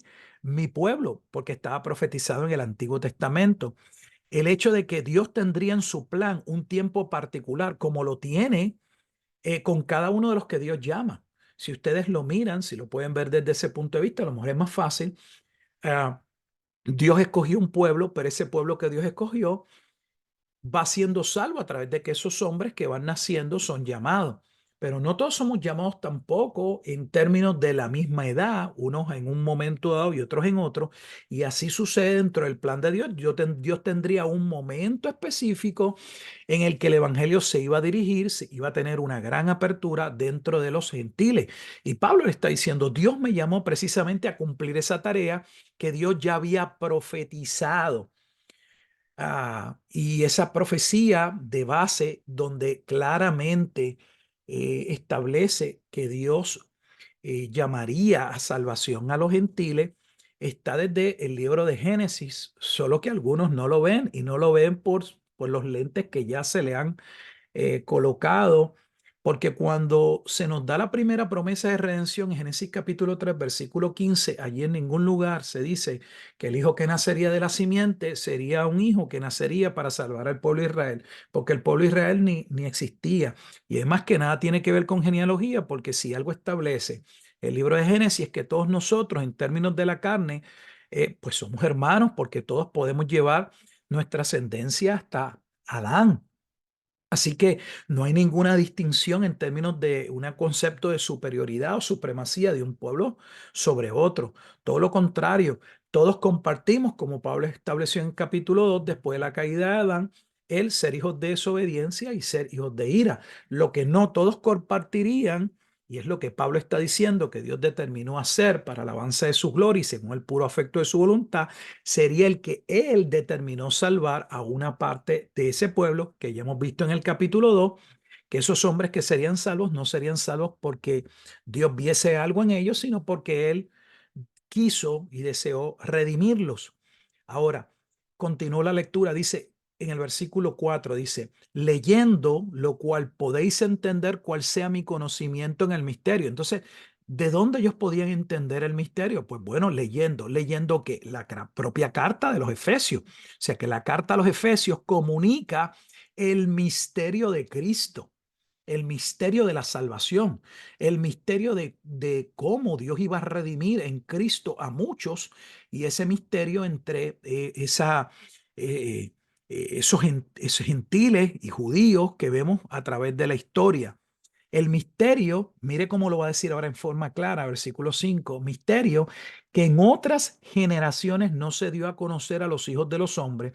pueblo, porque estaba profetizado en el Antiguo Testamento. El hecho de que Dios tendría en su plan un tiempo particular, como lo tiene con cada uno de los que Dios llama. Si ustedes lo miran, si lo pueden ver desde ese punto de vista, a lo mejor es más fácil. Ah, Dios escogió un pueblo, pero ese pueblo que Dios escogió va siendo salvo a través de que esos hombres que van naciendo son llamados. Pero no todos somos llamados tampoco en términos de la misma edad, unos en un momento dado y otros en otro. Y así sucede dentro del plan de Dios. Dios tendría un momento específico en el que el evangelio se iba a dirigir, se iba a tener una gran apertura dentro de los gentiles. Y Pablo le está diciendo: Dios me llamó precisamente a cumplir esa tarea que Dios ya había profetizado. Y esa profecía de base donde claramente establece que Dios llamaría a salvación a los gentiles, está desde el libro de Génesis, solo que algunos no lo ven y no lo ven por los lentes que ya se le han colocado, porque cuando se nos da la primera promesa de redención en Génesis capítulo 3 versículo 15, allí en ningún lugar se dice que el hijo que nacería de la simiente sería un hijo que nacería para salvar al pueblo de Israel, porque el pueblo de Israel ni existía. Y además que nada tiene que ver con genealogía, porque si algo establece el libro de Génesis es que todos nosotros, en términos de la carne, pues somos hermanos, porque todos podemos llevar nuestra ascendencia hasta Adán. Así que no hay ninguna distinción en términos de un concepto de superioridad o supremacía de un pueblo sobre otro. Todo lo contrario, todos compartimos, como Pablo estableció en el capítulo 2, después de la caída de Adán, el ser hijos de desobediencia y ser hijos de ira. Lo que no todos compartirían, y es lo que Pablo está diciendo que Dios determinó hacer para el avance de su gloria y según el puro afecto de su voluntad, sería el que él determinó salvar a una parte de ese pueblo que ya hemos visto en el capítulo 2, que esos hombres que serían salvos no serían salvos porque Dios viese algo en ellos, sino porque él quiso y deseó redimirlos. Ahora, continuó la lectura, dice en el versículo 4, dice: leyendo lo cual podéis entender cuál sea mi conocimiento en el misterio. Entonces, ¿de dónde ellos podían entender el misterio? Pues bueno, leyendo que la propia carta de los Efesios, o sea que la carta a los Efesios comunica el misterio de Cristo, el misterio de la salvación, el misterio de cómo Dios iba a redimir en Cristo a muchos, y ese misterio entre eh, esos gentiles y judíos que vemos a través de la historia. El misterio, mire cómo lo va a decir ahora en forma clara, versículo 5: misterio que en otras generaciones no se dio a conocer a los hijos de los hombres,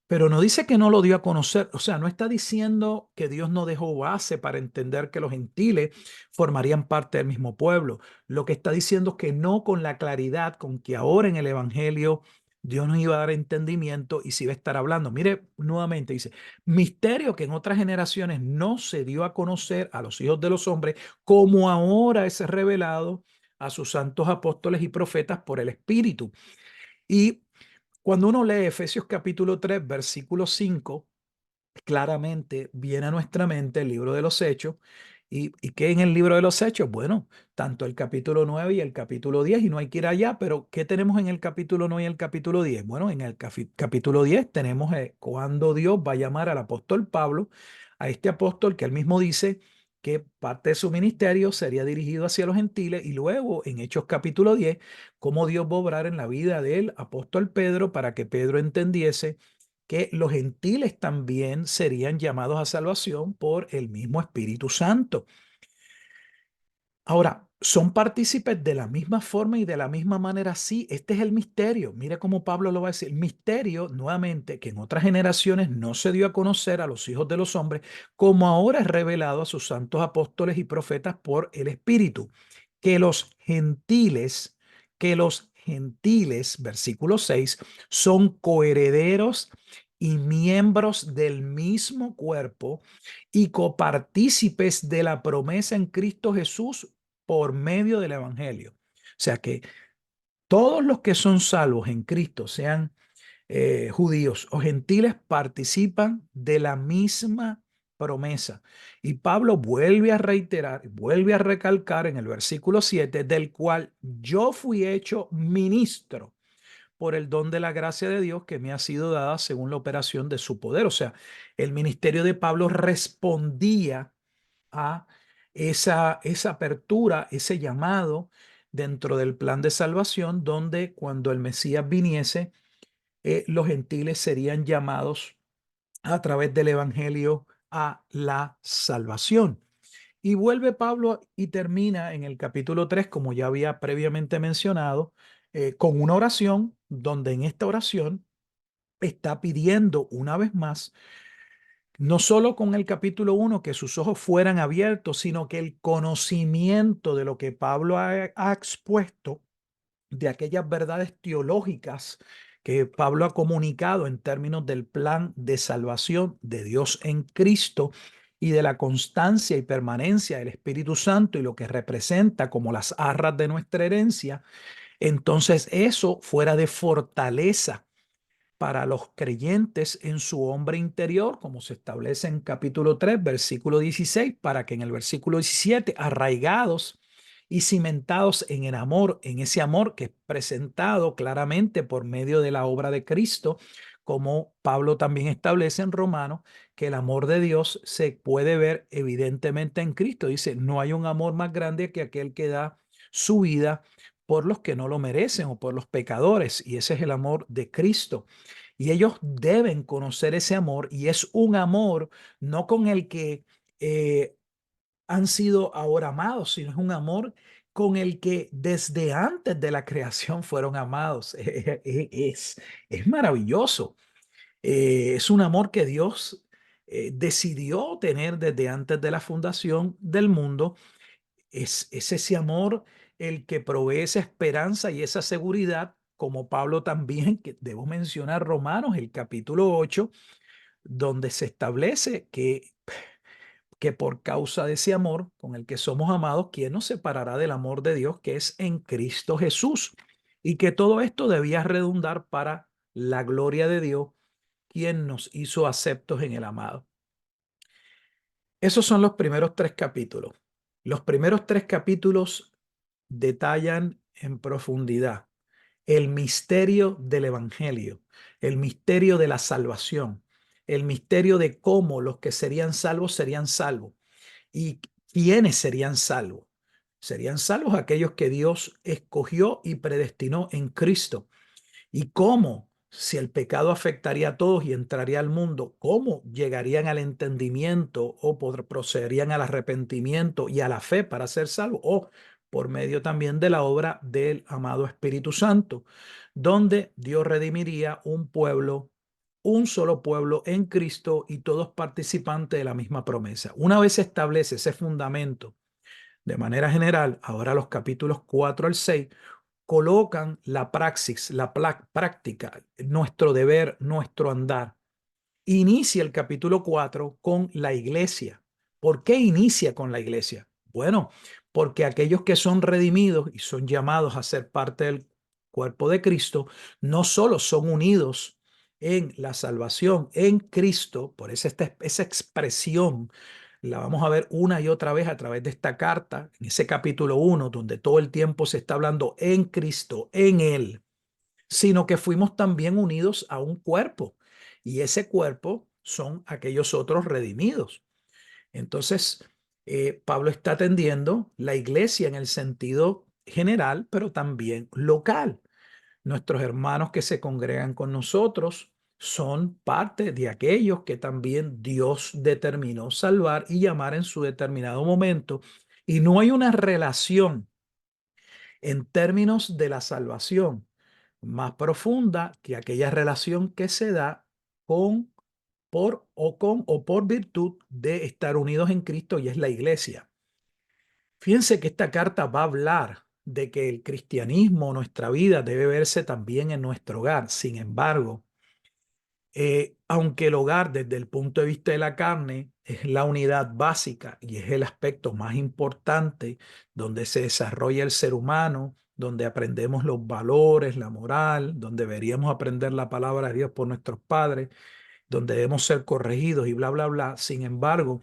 pero no dice que no lo dio a conocer. O sea, no está diciendo que Dios no dejó base para entender que los gentiles formarían parte del mismo pueblo. Lo que está diciendo es que no con la claridad con que ahora en el Evangelio Dios nos iba a dar entendimiento y se iba a estar hablando. Mire, nuevamente dice: misterio que en otras generaciones no se dio a conocer a los hijos de los hombres, como ahora es revelado a sus santos apóstoles y profetas por el Espíritu. Y cuando uno lee Efesios capítulo 3, versículo 5, claramente viene a nuestra mente el libro de los Hechos. ¿Y qué en el libro de los Hechos? Bueno, tanto el capítulo 9 y el capítulo 10, y no hay que ir allá, pero ¿qué tenemos en el capítulo 9 y el capítulo 10? Bueno, en el capítulo 10 tenemos cuando Dios va a llamar al apóstol Pablo, a este apóstol que él mismo dice que parte de su ministerio sería dirigido hacia los gentiles, y luego en Hechos capítulo 10, cómo Dios va a obrar en la vida del apóstol Pedro para que Pedro entendiese que los gentiles también serían llamados a salvación por el mismo Espíritu Santo. Ahora, son partícipes de la misma forma y de la misma manera. Sí, este es el misterio. Mire cómo Pablo lo va a decir. Misterio, nuevamente, que en otras generaciones no se dio a conocer a los hijos de los hombres, como ahora es revelado a sus santos apóstoles y profetas por el Espíritu. Que los gentiles, que los gentiles, versículo 6, son coherederos y miembros del mismo cuerpo y copartícipes de la promesa en Cristo Jesús por medio del Evangelio. O sea que todos los que son salvos en Cristo, sean judíos o gentiles, participan de la misma promesa. Y Pablo vuelve a reiterar, vuelve a recalcar en el versículo 7, del cual yo fui hecho ministro por el don de la gracia de Dios que me ha sido dada según la operación de su poder. O sea, el ministerio de Pablo respondía a esa apertura, ese llamado dentro del plan de salvación, donde cuando el Mesías viniese, los gentiles serían llamados a través del Evangelio a la salvación. Y vuelve Pablo y termina en el capítulo 3, como ya había previamente mencionado, con una oración, donde en esta oración está pidiendo una vez más, no solo con el capítulo 1, que sus ojos fueran abiertos, sino que el conocimiento de lo que Pablo ha expuesto, de aquellas verdades teológicas que Pablo ha comunicado en términos del plan de salvación de Dios en Cristo y de la constancia y permanencia del Espíritu Santo y lo que representa como las arras de nuestra herencia, entonces eso fuera de fortaleza para los creyentes en su hombre interior, como se establece en capítulo 3, versículo 16, para que en el versículo 17, arraigados y cimentados en el amor, en ese amor que es presentado claramente por medio de la obra de Cristo, como Pablo también establece en Romanos, que el amor de Dios se puede ver evidentemente en Cristo. Dice, no hay un amor más grande que aquel que da su vida por los que no lo merecen o por los pecadores, y ese es el amor de Cristo. Y ellos deben conocer ese amor, y es un amor no con el que han sido ahora amados, sino es un amor con el que desde antes de la creación fueron amados. Es maravilloso. Es un amor que Dios decidió tener desde antes de la fundación del mundo. Es ese amor el que provee esa esperanza y esa seguridad, como Pablo también, que debo mencionar Romanos, el capítulo 8, donde se establece que por causa de ese amor con el que somos amados, ¿quién nos separará del amor de Dios que es en Cristo Jesús? Y que todo esto debía redundar para la gloria de Dios, quien nos hizo aceptos en el amado. Esos son los primeros tres capítulos. Los primeros tres capítulos detallan en profundidad el misterio del evangelio, el misterio de la salvación, el misterio de cómo los que serían salvos y quiénes serían salvos. Serían salvos aquellos que Dios escogió y predestinó en Cristo. ¿Y cómo? Si el pecado afectaría a todos y entraría al mundo, ¿cómo llegarían al entendimiento o procederían al arrepentimiento y a la fe para ser salvos? O por medio también de la obra del amado Espíritu Santo, donde Dios redimiría un pueblo, un solo pueblo en Cristo y todos participantes de la misma promesa. Una vez se establece ese fundamento de manera general, ahora los capítulos 4 al 6 colocan la praxis, la práctica, nuestro deber, nuestro andar. Inicia el capítulo 4 con la iglesia. ¿Por qué inicia con la iglesia? Bueno, porque aquellos que son redimidos y son llamados a ser parte del cuerpo de Cristo, no solo son unidos en la salvación en Cristo, por esa expresión la vamos a ver una y otra vez a través de esta carta, en ese capítulo 1, donde todo el tiempo se está hablando en Cristo, en Él, sino que fuimos también unidos a un cuerpo, y ese cuerpo son aquellos otros redimidos. Entonces, Pablo está atendiendo la iglesia en el sentido general, pero también local. Nuestros hermanos que se congregan con nosotros son parte de aquellos que también Dios determinó salvar y llamar en su determinado momento. Y no hay una relación en términos de la salvación más profunda que aquella relación que se da con, por virtud de estar unidos en Cristo, y es la iglesia. Fíjense que esta carta va a hablar de que el cristianismo, nuestra vida, debe verse también en nuestro hogar. Sin embargo, aunque el hogar desde el punto de vista de la carne es la unidad básica y es el aspecto más importante donde se desarrolla el ser humano, donde aprendemos los valores, la moral, donde deberíamos aprender la palabra de Dios por nuestros padres, donde debemos ser corregidos y bla, bla, bla. Sin embargo,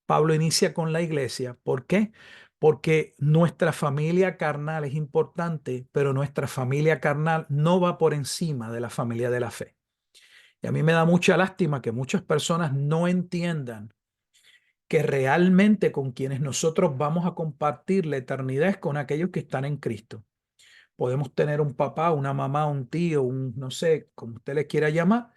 Pablo inicia con la iglesia. ¿Por qué? Porque nuestra familia carnal es importante, pero nuestra familia carnal no va por encima de la familia de la fe. Y a mí me da mucha lástima que muchas personas no entiendan que realmente con quienes nosotros vamos a compartir la eternidad es con aquellos que están en Cristo. Podemos tener un papá, una mamá, un tío, un no sé, como usted le quiera llamar,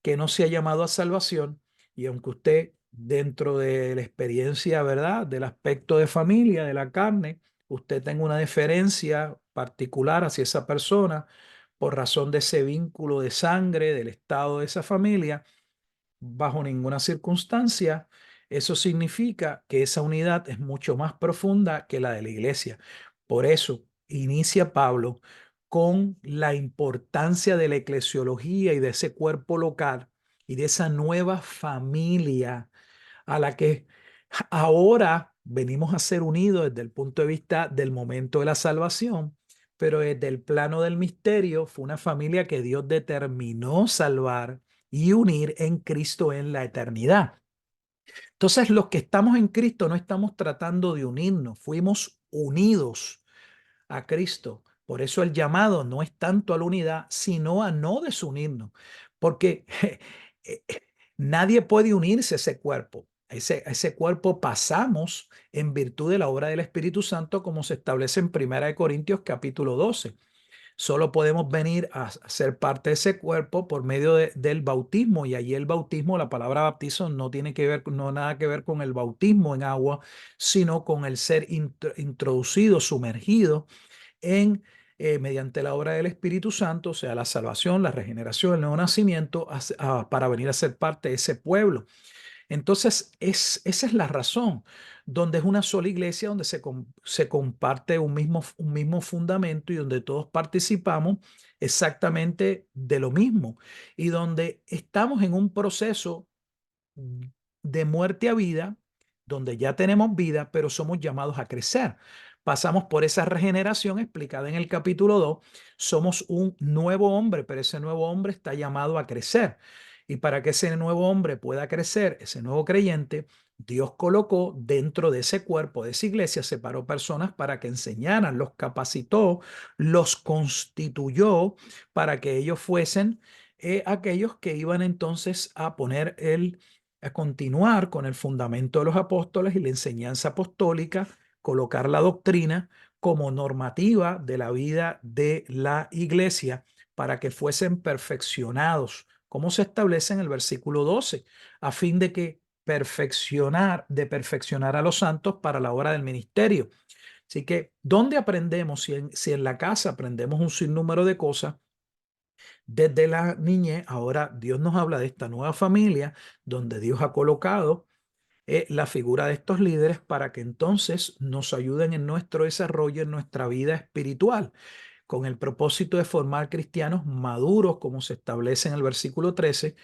que no se ha llamado a salvación y aunque usted dentro de la experiencia, ¿verdad? Del aspecto de familia, de la carne, usted tenga una deferencia particular hacia esa persona por razón de ese vínculo de sangre, del estado de esa familia, bajo ninguna circunstancia, eso significa que esa unidad es mucho más profunda que la de la iglesia. Por eso inicia Pablo con la importancia de la eclesiología y de ese cuerpo local y de esa nueva familia a la que ahora venimos a ser unidos desde el punto de vista del momento de la salvación, pero desde el plano del misterio fue una familia que Dios determinó salvar y unir en Cristo en la eternidad. Entonces, los que estamos en Cristo no estamos tratando de unirnos, fuimos unidos a Cristo. Por eso el llamado no es tanto a la unidad, sino a no desunirnos, porque nadie puede unirse a ese cuerpo. A ese cuerpo pasamos en virtud de la obra del Espíritu Santo, como se establece en 1 Corintios capítulo 12. Solo podemos venir a ser parte de ese cuerpo por medio del bautismo y allí el bautismo, la palabra bautizo no tiene que ver, no nada que ver con el bautismo en agua, sino con el ser introducido, sumergido en mediante la obra del Espíritu Santo, o sea, la salvación, la regeneración, el nuevo nacimiento, para venir a ser parte de ese pueblo. Entonces, esa es la razón, donde es una sola iglesia, donde se comparte un mismo fundamento y donde todos participamos exactamente de lo mismo y donde estamos en un proceso de muerte a vida, donde ya tenemos vida, pero somos llamados a crecer. Pasamos por esa regeneración explicada en el capítulo 2. Somos un nuevo hombre, pero ese nuevo hombre está llamado a crecer. Y para que ese nuevo hombre pueda crecer, ese nuevo creyente, Dios colocó dentro de ese cuerpo, de esa iglesia, separó personas para que enseñaran, los capacitó, los constituyó para que ellos fuesen aquellos que iban entonces a poner a continuar con el fundamento de los apóstoles y la enseñanza apostólica, colocar la doctrina como normativa de la vida de la iglesia para que fuesen perfeccionados, como se establece en el versículo 12, a fin de perfeccionar a los santos para la obra del ministerio. Así que, ¿dónde aprendemos? Si en la casa aprendemos un sinnúmero de cosas, desde la niñez, ahora Dios nos habla de esta nueva familia donde Dios ha colocado la figura de estos líderes para que entonces nos ayuden en nuestro desarrollo, en nuestra vida espiritual, con el propósito de formar cristianos maduros, como se establece en el versículo 13,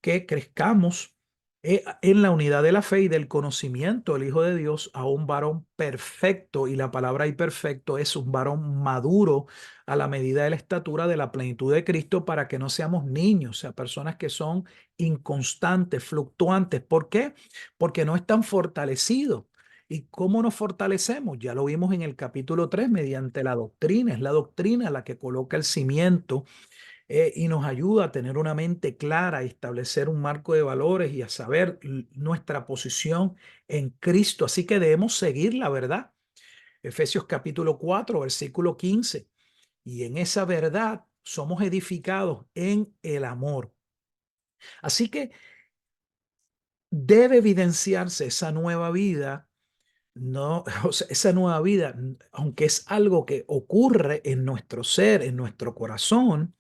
que crezcamos en la unidad de la fe y del conocimiento del Hijo de Dios a un varón perfecto, y la palabra ahí perfecto es un varón maduro a la medida de la estatura de la plenitud de Cristo, para que no seamos niños, o sea, personas que son inconstantes, fluctuantes. ¿Por qué? Porque no están fortalecidos. ¿Y cómo nos fortalecemos? Ya lo vimos en el capítulo 3 mediante la doctrina. Es la doctrina la que coloca el cimiento y nos ayuda a tener una mente clara, a establecer un marco de valores y a saber nuestra posición en Cristo. Así que debemos seguir la verdad. Efesios capítulo 4, versículo 15. Y en esa verdad somos edificados en el amor. Así que debe evidenciarse esa nueva vida. No, o sea, esa nueva vida, aunque es algo que ocurre en nuestro ser, en nuestro corazón,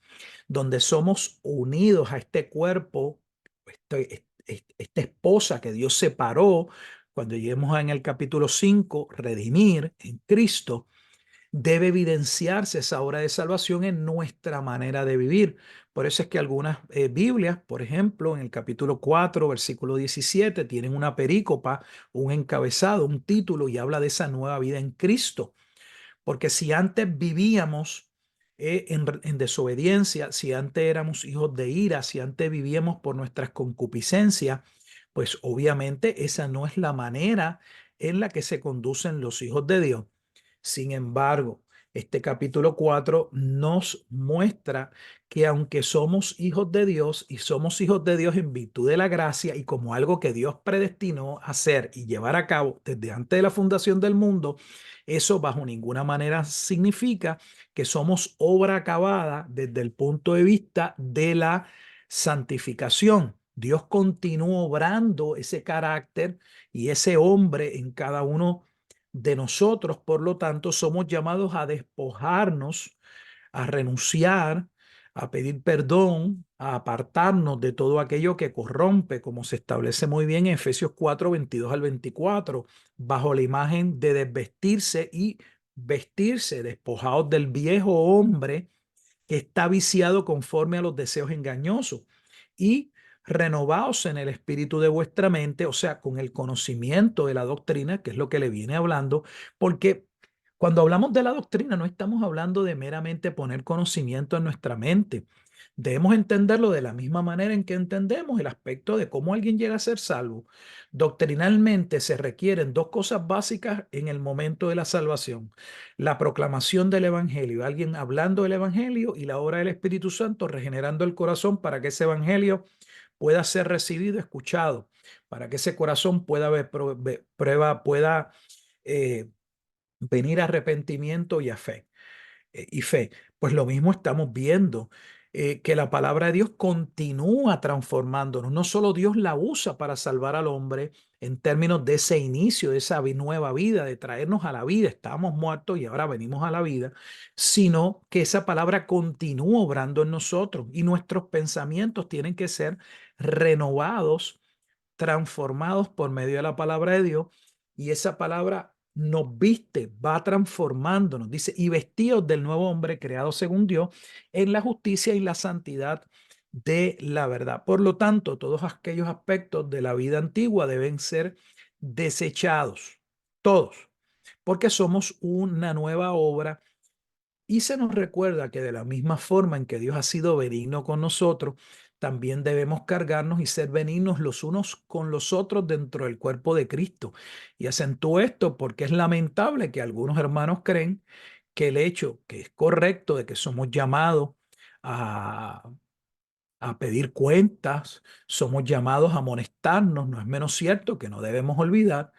donde somos unidos a este cuerpo, esta esposa que Dios separó, cuando lleguemos en el capítulo 5, redimir en Cristo, debe evidenciarse esa obra de salvación en nuestra manera de vivir. Por eso es que algunas Biblias, por ejemplo, en el capítulo 4, versículo 17, tienen una perícopa, un encabezado, un título y habla de esa nueva vida en Cristo. Porque si antes vivíamos en desobediencia, si antes éramos hijos de ira, si antes vivíamos por nuestras concupiscencias, pues obviamente esa no es la manera en la que se conducen los hijos de Dios. Sin embargo, este capítulo 4 nos muestra que aunque somos hijos de Dios y somos hijos de Dios en virtud de la gracia y como algo que Dios predestinó hacer y llevar a cabo desde antes de la fundación del mundo, eso bajo ninguna manera significa que somos obra acabada desde el punto de vista de la santificación. Dios continúa obrando ese carácter y ese hombre en cada uno de nosotros. Por lo tanto, somos llamados a despojarnos, a renunciar, a pedir perdón, a apartarnos de todo aquello que corrompe, como se establece muy bien en Efesios 4, 22 al 24, bajo la imagen de desvestirse y vestirse, despojados del viejo hombre que está viciado conforme a los deseos engañosos y renovaos en el espíritu de vuestra mente, o sea, con el conocimiento de la doctrina, que es lo que le viene hablando, porque cuando hablamos de la doctrina no estamos hablando de meramente poner conocimiento en nuestra mente. Debemos entenderlo de la misma manera en que entendemos el aspecto de cómo alguien llega a ser salvo. Doctrinalmente se requieren dos cosas básicas en el momento de la salvación: la proclamación del Evangelio, alguien hablando del Evangelio, y la obra del Espíritu Santo regenerando el corazón para que ese Evangelio pueda ser recibido, escuchado, para que ese corazón pueda ver prueba, pueda eh, venir a arrepentimiento y a fe y fe. Pues lo mismo estamos viendo, que la palabra de Dios continúa transformándonos. No solo Dios la usa para salvar al hombre en términos de ese inicio, de esa nueva vida, de traernos a la vida. Estábamos muertos y ahora venimos a la vida, sino que esa palabra continúa obrando en nosotros y nuestros pensamientos tienen que ser renovados, transformados por medio de la palabra de Dios, y esa palabra nos viste, va transformándonos, dice, y vestidos del nuevo hombre creado según Dios en la justicia y la santidad de la verdad. Por lo tanto, todos aquellos aspectos de la vida antigua deben ser desechados, todos, porque somos una nueva obra. Y se nos recuerda que de la misma forma en que Dios ha sido benigno con nosotros, también debemos cargarnos y ser benignos los unos con los otros dentro del cuerpo de Cristo. Y acentúo esto porque es lamentable que algunos hermanos creen que el hecho que es correcto de que somos llamados a, a pedir cuentas, somos llamados a amonestarnos, no es menos cierto que no debemos olvidar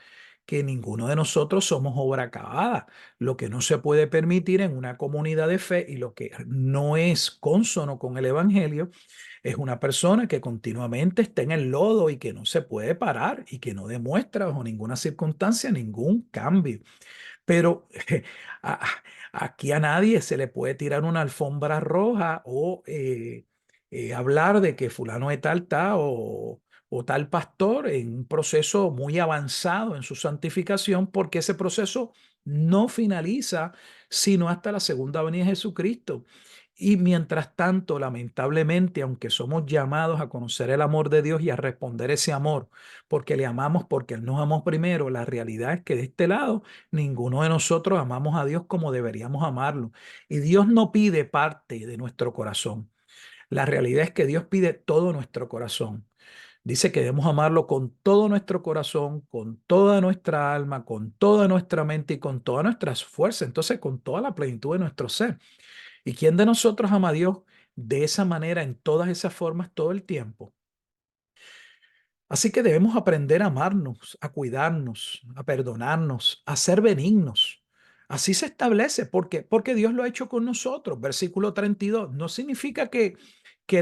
que ninguno de nosotros somos obra acabada. Lo que no se puede permitir en una comunidad de fe y lo que no es cónsono con el Evangelio es una persona que continuamente está en el lodo y que no se puede parar y que no demuestra bajo ninguna circunstancia ningún cambio. Pero a- aquí a nadie se le puede tirar una alfombra roja o hablar de que fulano de tal está o tal pastor en un proceso muy avanzado en su santificación, porque ese proceso no finaliza sino hasta la segunda venida de Jesucristo. Y mientras tanto, lamentablemente, aunque somos llamados a conocer el amor de Dios y a responder ese amor, porque le amamos, porque Él nos amó primero, la realidad es que de este lado ninguno de nosotros amamos a Dios como deberíamos amarlo. Y Dios no pide parte de nuestro corazón. La realidad es que Dios pide todo nuestro corazón. Dice que debemos amarlo con todo nuestro corazón, con toda nuestra alma, con toda nuestra mente y con todas nuestras fuerzas. Entonces, con toda la plenitud de nuestro ser. ¿Y quién de nosotros ama a Dios de esa manera, en todas esas formas, todo el tiempo? Así que debemos aprender a amarnos, a cuidarnos, a perdonarnos, a ser benignos. Así se establece. ¿Por qué? Porque Dios lo ha hecho con nosotros. Versículo 32. No significa que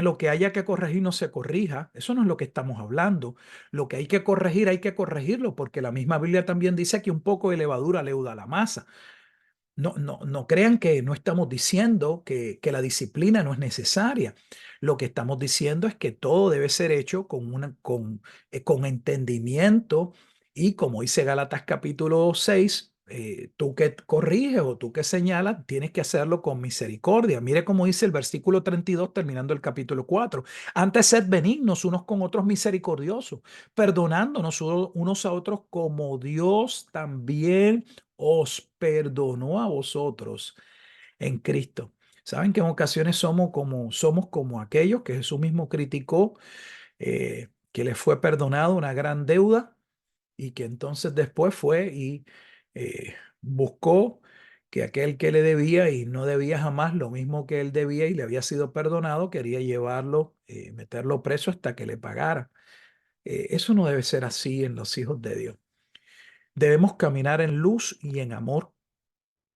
lo que haya que corregir no se corrija. Eso no es lo que estamos hablando. Lo que hay que corregirlo, porque la misma Biblia también dice que un poco de levadura leuda la masa. No crean que no estamos diciendo que la disciplina no es necesaria. Lo que estamos diciendo es que todo debe ser hecho con entendimiento y, como dice Gálatas capítulo 6, tú que corriges o tú que señalas, tienes que hacerlo con misericordia. Mire cómo dice el versículo 32 terminando el capítulo 4. Antes sed benignos unos con otros misericordiosos, perdonándonos unos a otros como Dios también os perdonó a vosotros en Cristo. Saben que en ocasiones somos como aquellos que Jesús mismo criticó, que les fue perdonado una gran deuda y que entonces después fue y buscó que aquel que le debía y no debía jamás lo mismo que él debía y le había sido perdonado, quería llevarlo, meterlo preso hasta que le pagara. Eso no debe ser así en los hijos de Dios. Debemos caminar en luz y en amor.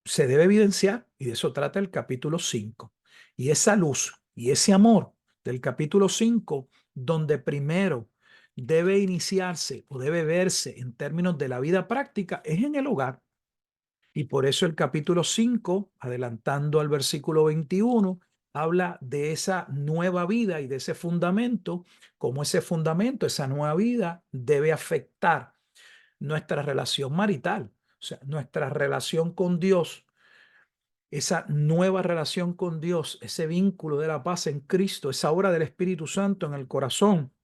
Se debe evidenciar, y de eso trata el capítulo 5. Y esa luz y ese amor del capítulo 5, donde primero debe iniciarse o debe verse en términos de la vida práctica, es en el hogar. Y por eso el capítulo 5, adelantando al versículo 21, habla de esa nueva vida y de ese fundamento, como ese fundamento, esa nueva vida debe afectar nuestra relación marital, o sea, nuestra relación con Dios, esa nueva relación con Dios, ese vínculo de la paz en Cristo, esa obra del Espíritu Santo en el corazón,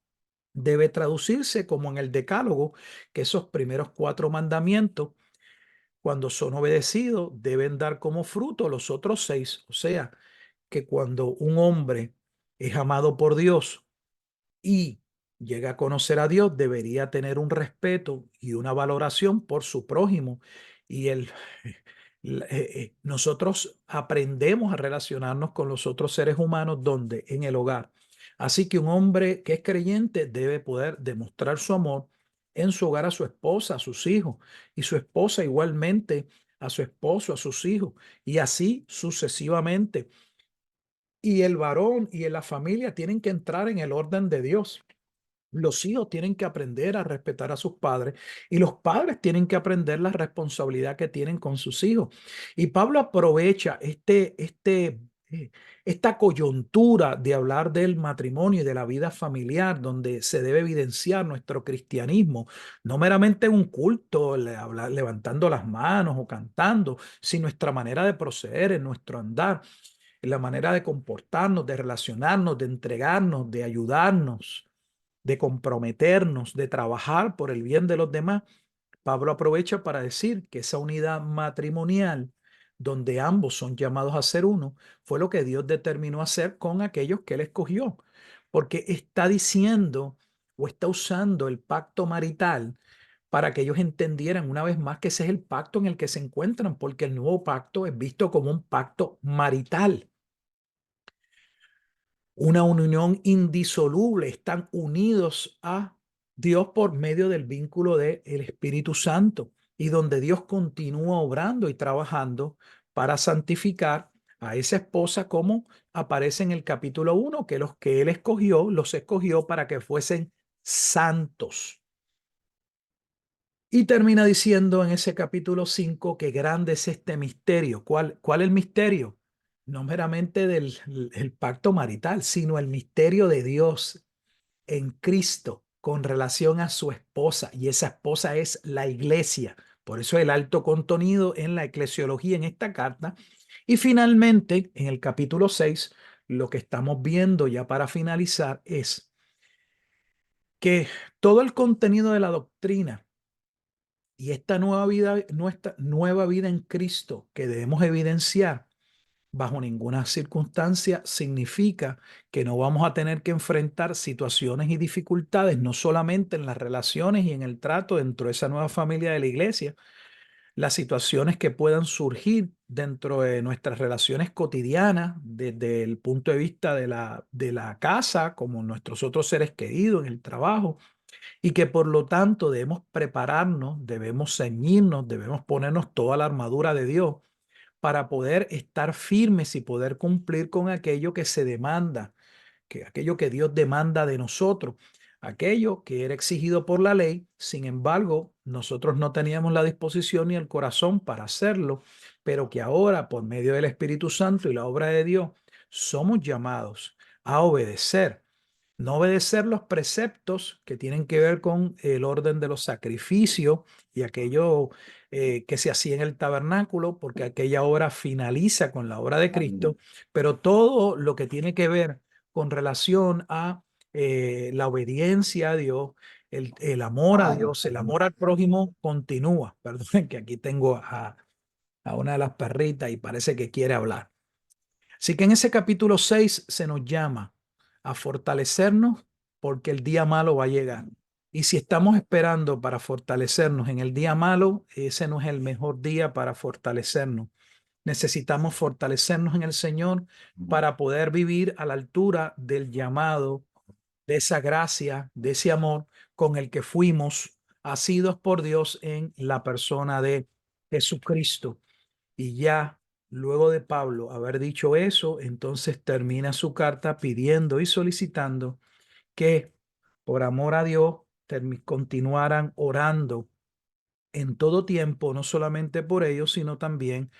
debe traducirse como en el Decálogo, que esos primeros 4 mandamientos, cuando son obedecidos, deben dar como fruto los otros 6. O sea, que cuando un hombre es amado por Dios y llega a conocer a Dios, debería tener un respeto y una valoración por su prójimo. Y nosotros aprendemos a relacionarnos con los otros seres humanos donde en el hogar. Así que un hombre que es creyente debe poder demostrar su amor en su hogar a su esposa, a sus hijos, y su esposa igualmente a su esposo, a sus hijos, y así sucesivamente. Y el varón y en la familia tienen que entrar en el orden de Dios. Los hijos tienen que aprender a respetar a sus padres y los padres tienen que aprender la responsabilidad que tienen con sus hijos. Y Pablo aprovecha esta coyuntura de hablar del matrimonio y de la vida familiar, donde se debe evidenciar nuestro cristianismo, no meramente en un culto, levantando las manos o cantando, sino nuestra manera de proceder, en nuestro andar, en la manera de comportarnos, de relacionarnos, de entregarnos, de ayudarnos, de comprometernos, de trabajar por el bien de los demás. Pablo aprovecha para decir que esa unidad matrimonial, donde ambos son llamados a ser uno, fue lo que Dios determinó hacer con aquellos que él escogió, porque está diciendo o está usando el pacto marital para que ellos entendieran una vez más que ese es el pacto en el que se encuentran, porque el nuevo pacto es visto como un pacto marital, una unión indisoluble, están unidos a Dios por medio del vínculo del Espíritu Santo y donde Dios continúa obrando y trabajando para santificar a esa esposa como aparece en el capítulo 1, que los que él escogió, los escogió para que fuesen santos. Y termina diciendo en ese capítulo 5 que grande es este misterio. ¿Cuál es el misterio? No meramente el pacto marital, sino el misterio de Dios en Cristo con relación a su esposa. Y esa esposa es la iglesia. Por eso el alto contenido en la eclesiología en esta carta. Y finalmente, en el capítulo 6, lo que estamos viendo ya para finalizar es que todo el contenido de la doctrina y esta nueva vida, nuestra nueva vida en Cristo que debemos evidenciar, bajo ninguna circunstancia significa que no vamos a tener que enfrentar situaciones y dificultades, no solamente en las relaciones y en el trato dentro de esa nueva familia de la iglesia, las situaciones que puedan surgir dentro de nuestras relaciones cotidianas, desde el punto de vista de la casa, como nuestros otros seres queridos, en el trabajo, y que por lo tanto debemos prepararnos, debemos ceñirnos, debemos ponernos toda la armadura de Dios para poder estar firmes y poder cumplir con aquello que se demanda, que aquello que Dios demanda de nosotros, aquello que era exigido por la ley. Sin embargo, nosotros no teníamos la disposición ni el corazón para hacerlo, pero que ahora por medio del Espíritu Santo y la obra de Dios somos llamados a obedecer. no obedecer los preceptos que tienen que ver con el orden de los sacrificios y aquello que se hacía en el tabernáculo, porque aquella obra finaliza con la obra de Cristo, pero todo lo que tiene que ver con relación a la obediencia a Dios, el amor a Dios, el amor al prójimo continúa. Perdonen que aquí tengo a una de las perritas y parece que quiere hablar. Así que en ese capítulo 6 se nos llama a fortalecernos porque el día malo va a llegar. Y si estamos esperando para fortalecernos en el día malo, ese no es el mejor día para fortalecernos. Necesitamos fortalecernos en el Señor para poder vivir a la altura del llamado, de esa gracia, de ese amor con el que fuimos asidos por Dios en la persona de Jesucristo. Y ya luego de Pablo haber dicho eso, entonces termina su carta pidiendo y solicitando que por amor a Dios continuaran orando en todo tiempo, no solamente por ellos, sino también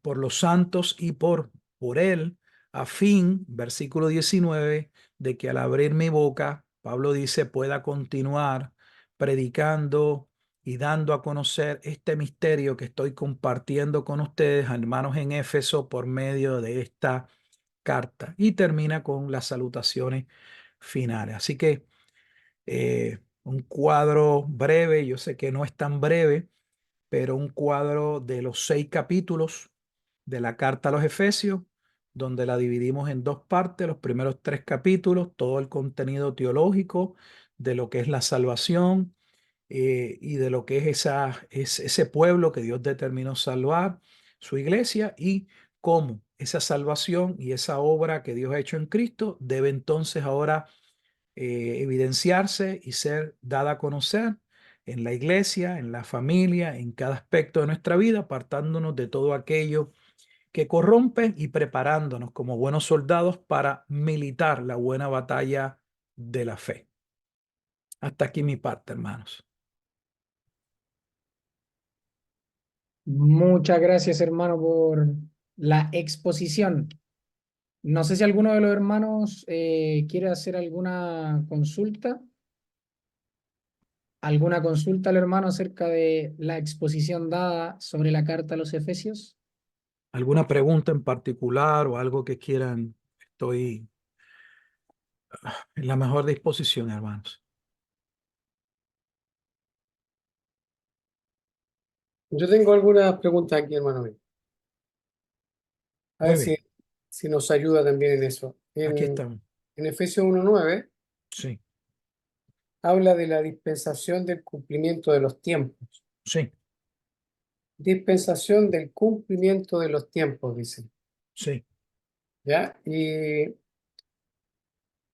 por los santos y por él, a fin, versículo 19, de que al abrir mi boca, Pablo dice, pueda continuar predicando y dando a conocer este misterio que estoy compartiendo con ustedes, hermanos en Éfeso, por medio de esta carta. Y termina con las salutaciones finales. Así que un cuadro breve, yo sé que no es tan breve, pero un cuadro de los 6 capítulos de la carta a los Efesios, donde la dividimos en 2 partes, los primeros 3 capítulos, todo el contenido teológico de lo que es la salvación y de lo que es ese pueblo que Dios determinó salvar, su iglesia, y cómo esa salvación y esa obra que Dios ha hecho en Cristo debe entonces ahora evidenciarse y ser dada a conocer en la iglesia, en la familia, en cada aspecto de nuestra vida, apartándonos de todo aquello que corrompe y preparándonos como buenos soldados para militar la buena batalla de la fe. Hasta aquí mi parte, hermanos. Muchas gracias, hermano, por la exposición. No sé si alguno de los hermanos quiere hacer alguna consulta al hermano acerca de la exposición dada sobre la carta a los Efesios. ¿Alguna pregunta en particular o algo que quieran? Estoy en la mejor disposición, hermanos. Yo tengo algunas preguntas aquí, hermano mío. A ver Muy bien, si nos ayuda también en eso. aquí estamos. En Efesios 1:9 Sí, habla de la dispensación del cumplimiento de los tiempos. sí, Dispensación del cumplimiento de los tiempos, dice. sí. ¿Ya? Y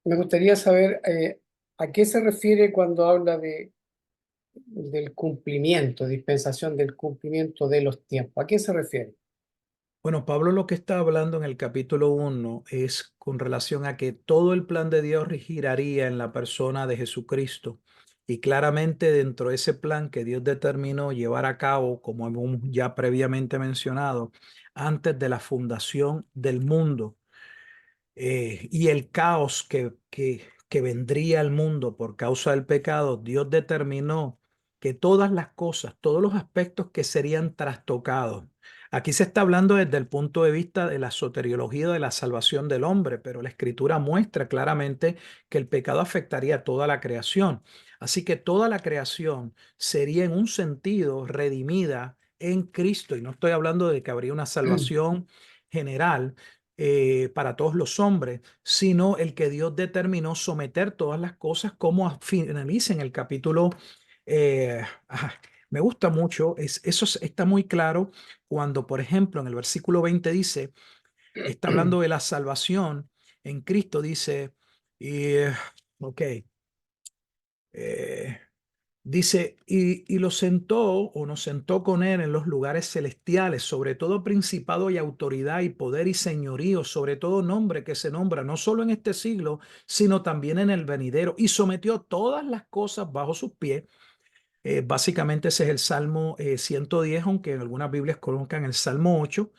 me gustaría saber a qué se refiere cuando habla del cumplimiento, dispensación del cumplimiento de los tiempos. ¿A qué se refiere? Bueno, Pablo lo que está hablando en el capítulo 1 es con relación a que todo el plan de Dios giraría en la persona de Jesucristo. Y claramente dentro de ese plan que Dios determinó llevar a cabo, como hemos ya previamente mencionado, antes de la fundación del mundo y el caos que vendría al mundo por causa del pecado, Dios determinó que todas las cosas, todos los aspectos que serían trastocados. Aquí se está hablando desde el punto de vista de la soteriología de la salvación del hombre, pero la escritura muestra claramente que el pecado afectaría a toda la creación. Así que toda la creación sería en un sentido redimida en Cristo. Y no estoy hablando de que habría una salvación general, para todos los hombres, sino el que Dios determinó someter todas las cosas como finaliza en el capítulo. eh, ah, Me gusta mucho, está muy claro cuando, por ejemplo, en el versículo 20 dice, está hablando de la salvación en Cristo, dice, y, ok, eh, dice, y lo sentó o nos sentó con él en los lugares celestiales, sobre todo principado y autoridad y poder y señorío, sobre todo nombre que se nombra, no solo en este siglo, sino también en el venidero, y sometió todas las cosas bajo sus pies. Básicamente ese es el Salmo 110, aunque en algunas Biblias colocan el Salmo 8.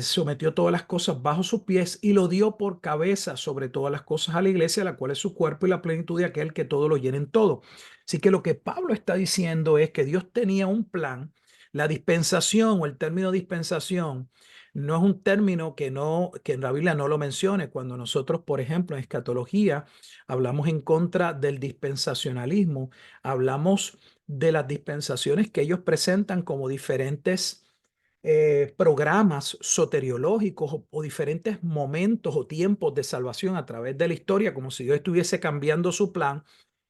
sometió todas las cosas bajo sus pies y lo dio por cabeza sobre todas las cosas a la iglesia, la cual es su cuerpo y la plenitud de aquel que todo lo llena en todo. Así que lo que Pablo está diciendo es que Dios tenía un plan. La dispensación o el término dispensación no es un término que en la Biblia no lo mencione. Cuando nosotros, por ejemplo, en escatología hablamos en contra del dispensacionalismo, hablamos de las dispensaciones que ellos presentan como diferentes programas soteriológicos o diferentes momentos o tiempos de salvación a través de la historia, como si Dios estuviese cambiando su plan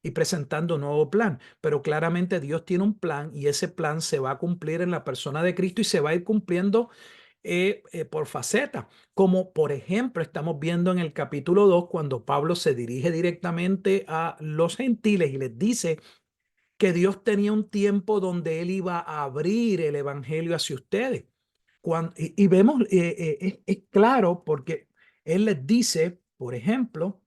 y presentando un nuevo plan. Pero claramente Dios tiene un plan y ese plan se va a cumplir en la persona de Cristo y se va a ir cumpliendo por faceta, como por ejemplo estamos viendo en el capítulo 2 cuando Pablo se dirige directamente a los gentiles y les dice que Dios tenía un tiempo donde él iba a abrir el evangelio hacia ustedes. Y vemos, es claro porque él les dice, por ejemplo,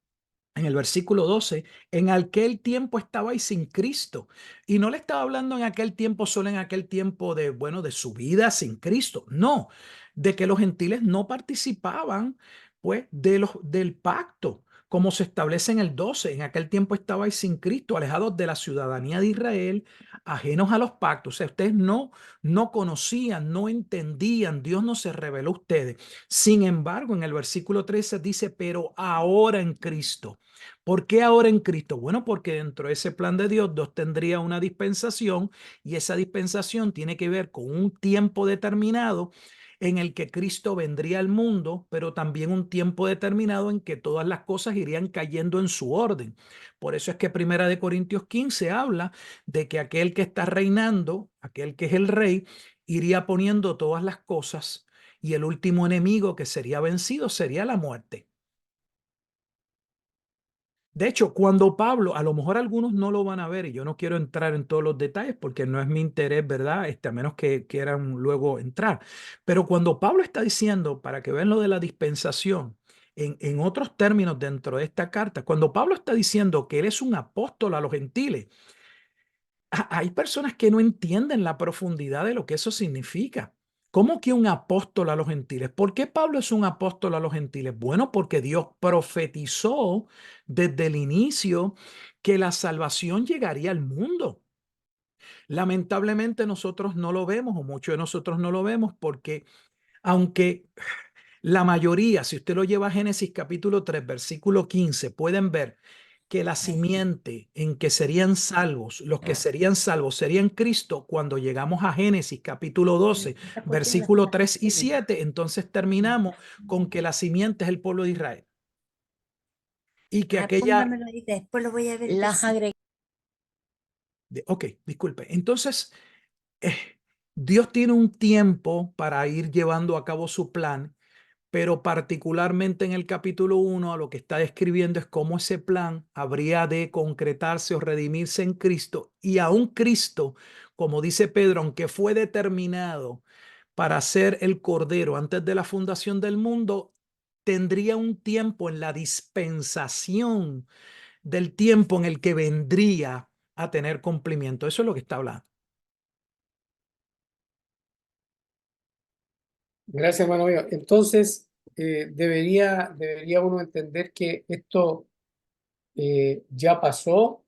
en el versículo 12, en aquel tiempo estabais sin Cristo. Y no le estaba hablando en aquel tiempo, solo en aquel tiempo de, bueno, de su vida sin Cristo. No, de que los gentiles no participaban, pues, del pacto, como se establece en el 12. En aquel tiempo estabais sin Cristo, alejados de la ciudadanía de Israel, ajenos a los pactos. O sea, ustedes no conocían, no entendían, Dios no se reveló a ustedes. Sin embargo, en el versículo 13 dice, pero ahora en Cristo. ¿Por qué ahora en Cristo? Bueno, porque dentro de ese plan de Dios tendría una dispensación y esa dispensación tiene que ver con un tiempo determinado en el que Cristo vendría al mundo, pero también un tiempo determinado en que todas las cosas irían cayendo en su orden. Por eso es que Primera de Corintios 15 habla de que aquel que está reinando, aquel que es el rey, iría poniendo todas las cosas y el último enemigo que sería vencido sería la muerte. De hecho, cuando Pablo, a lo mejor algunos no lo van a ver y yo no quiero entrar en todos los detalles porque no es mi interés, ¿verdad? A menos que quieran luego entrar. Pero cuando Pablo está diciendo, para que vean lo de la dispensación, en otros términos dentro de esta carta, cuando Pablo está diciendo que él es un apóstol a los gentiles, hay personas que no entienden la profundidad de lo que eso significa. ¿Cómo que un apóstol a los gentiles? ¿Por qué Pablo es un apóstol a los gentiles? Bueno, porque Dios profetizó desde el inicio que la salvación llegaría al mundo. Lamentablemente nosotros no lo vemos o muchos de nosotros no lo vemos porque aunque la mayoría, si usted lo lleva a Génesis capítulo 3, versículo 15, pueden ver que la simiente en que serían salvos, los que serían salvos serían Cristo cuando llegamos a Génesis capítulo 12, versículo 3 y 7, entonces terminamos con que la simiente es el pueblo de Israel. Y que aquella... Póngamelo ahorita, después lo voy a ver. Las agregué. Ok, disculpe. Entonces, eh, Dios tiene un tiempo para ir llevando a cabo su plan, pero particularmente en el capítulo 1 a lo que está describiendo es cómo ese plan habría de concretarse o redimirse en Cristo y aún Cristo, como dice Pedro, aunque fue determinado para ser el Cordero antes de la fundación del mundo, tendría un tiempo en la dispensación del tiempo en el que vendría a tener cumplimiento. Eso es lo que está hablando. Gracias, hermano mío. Entonces, debería uno entender que esto ya pasó,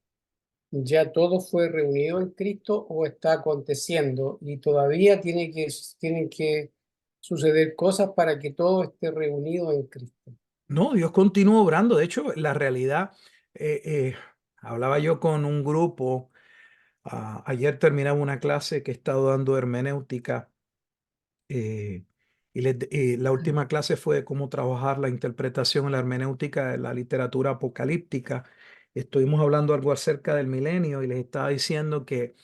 ya todo fue reunido en Cristo o está aconteciendo y todavía tienen que suceder cosas para que todo esté reunido en Cristo. No, Dios continúa obrando. De hecho, la realidad, eh, eh, hablaba yo con un grupo. Ayer terminaba una clase que he estado dando hermenéutica eh, y la última clase fue de cómo trabajar la interpretación en la hermenéutica de la literatura apocalíptica. Estuvimos hablando algo acerca del milenio y les estaba diciendo que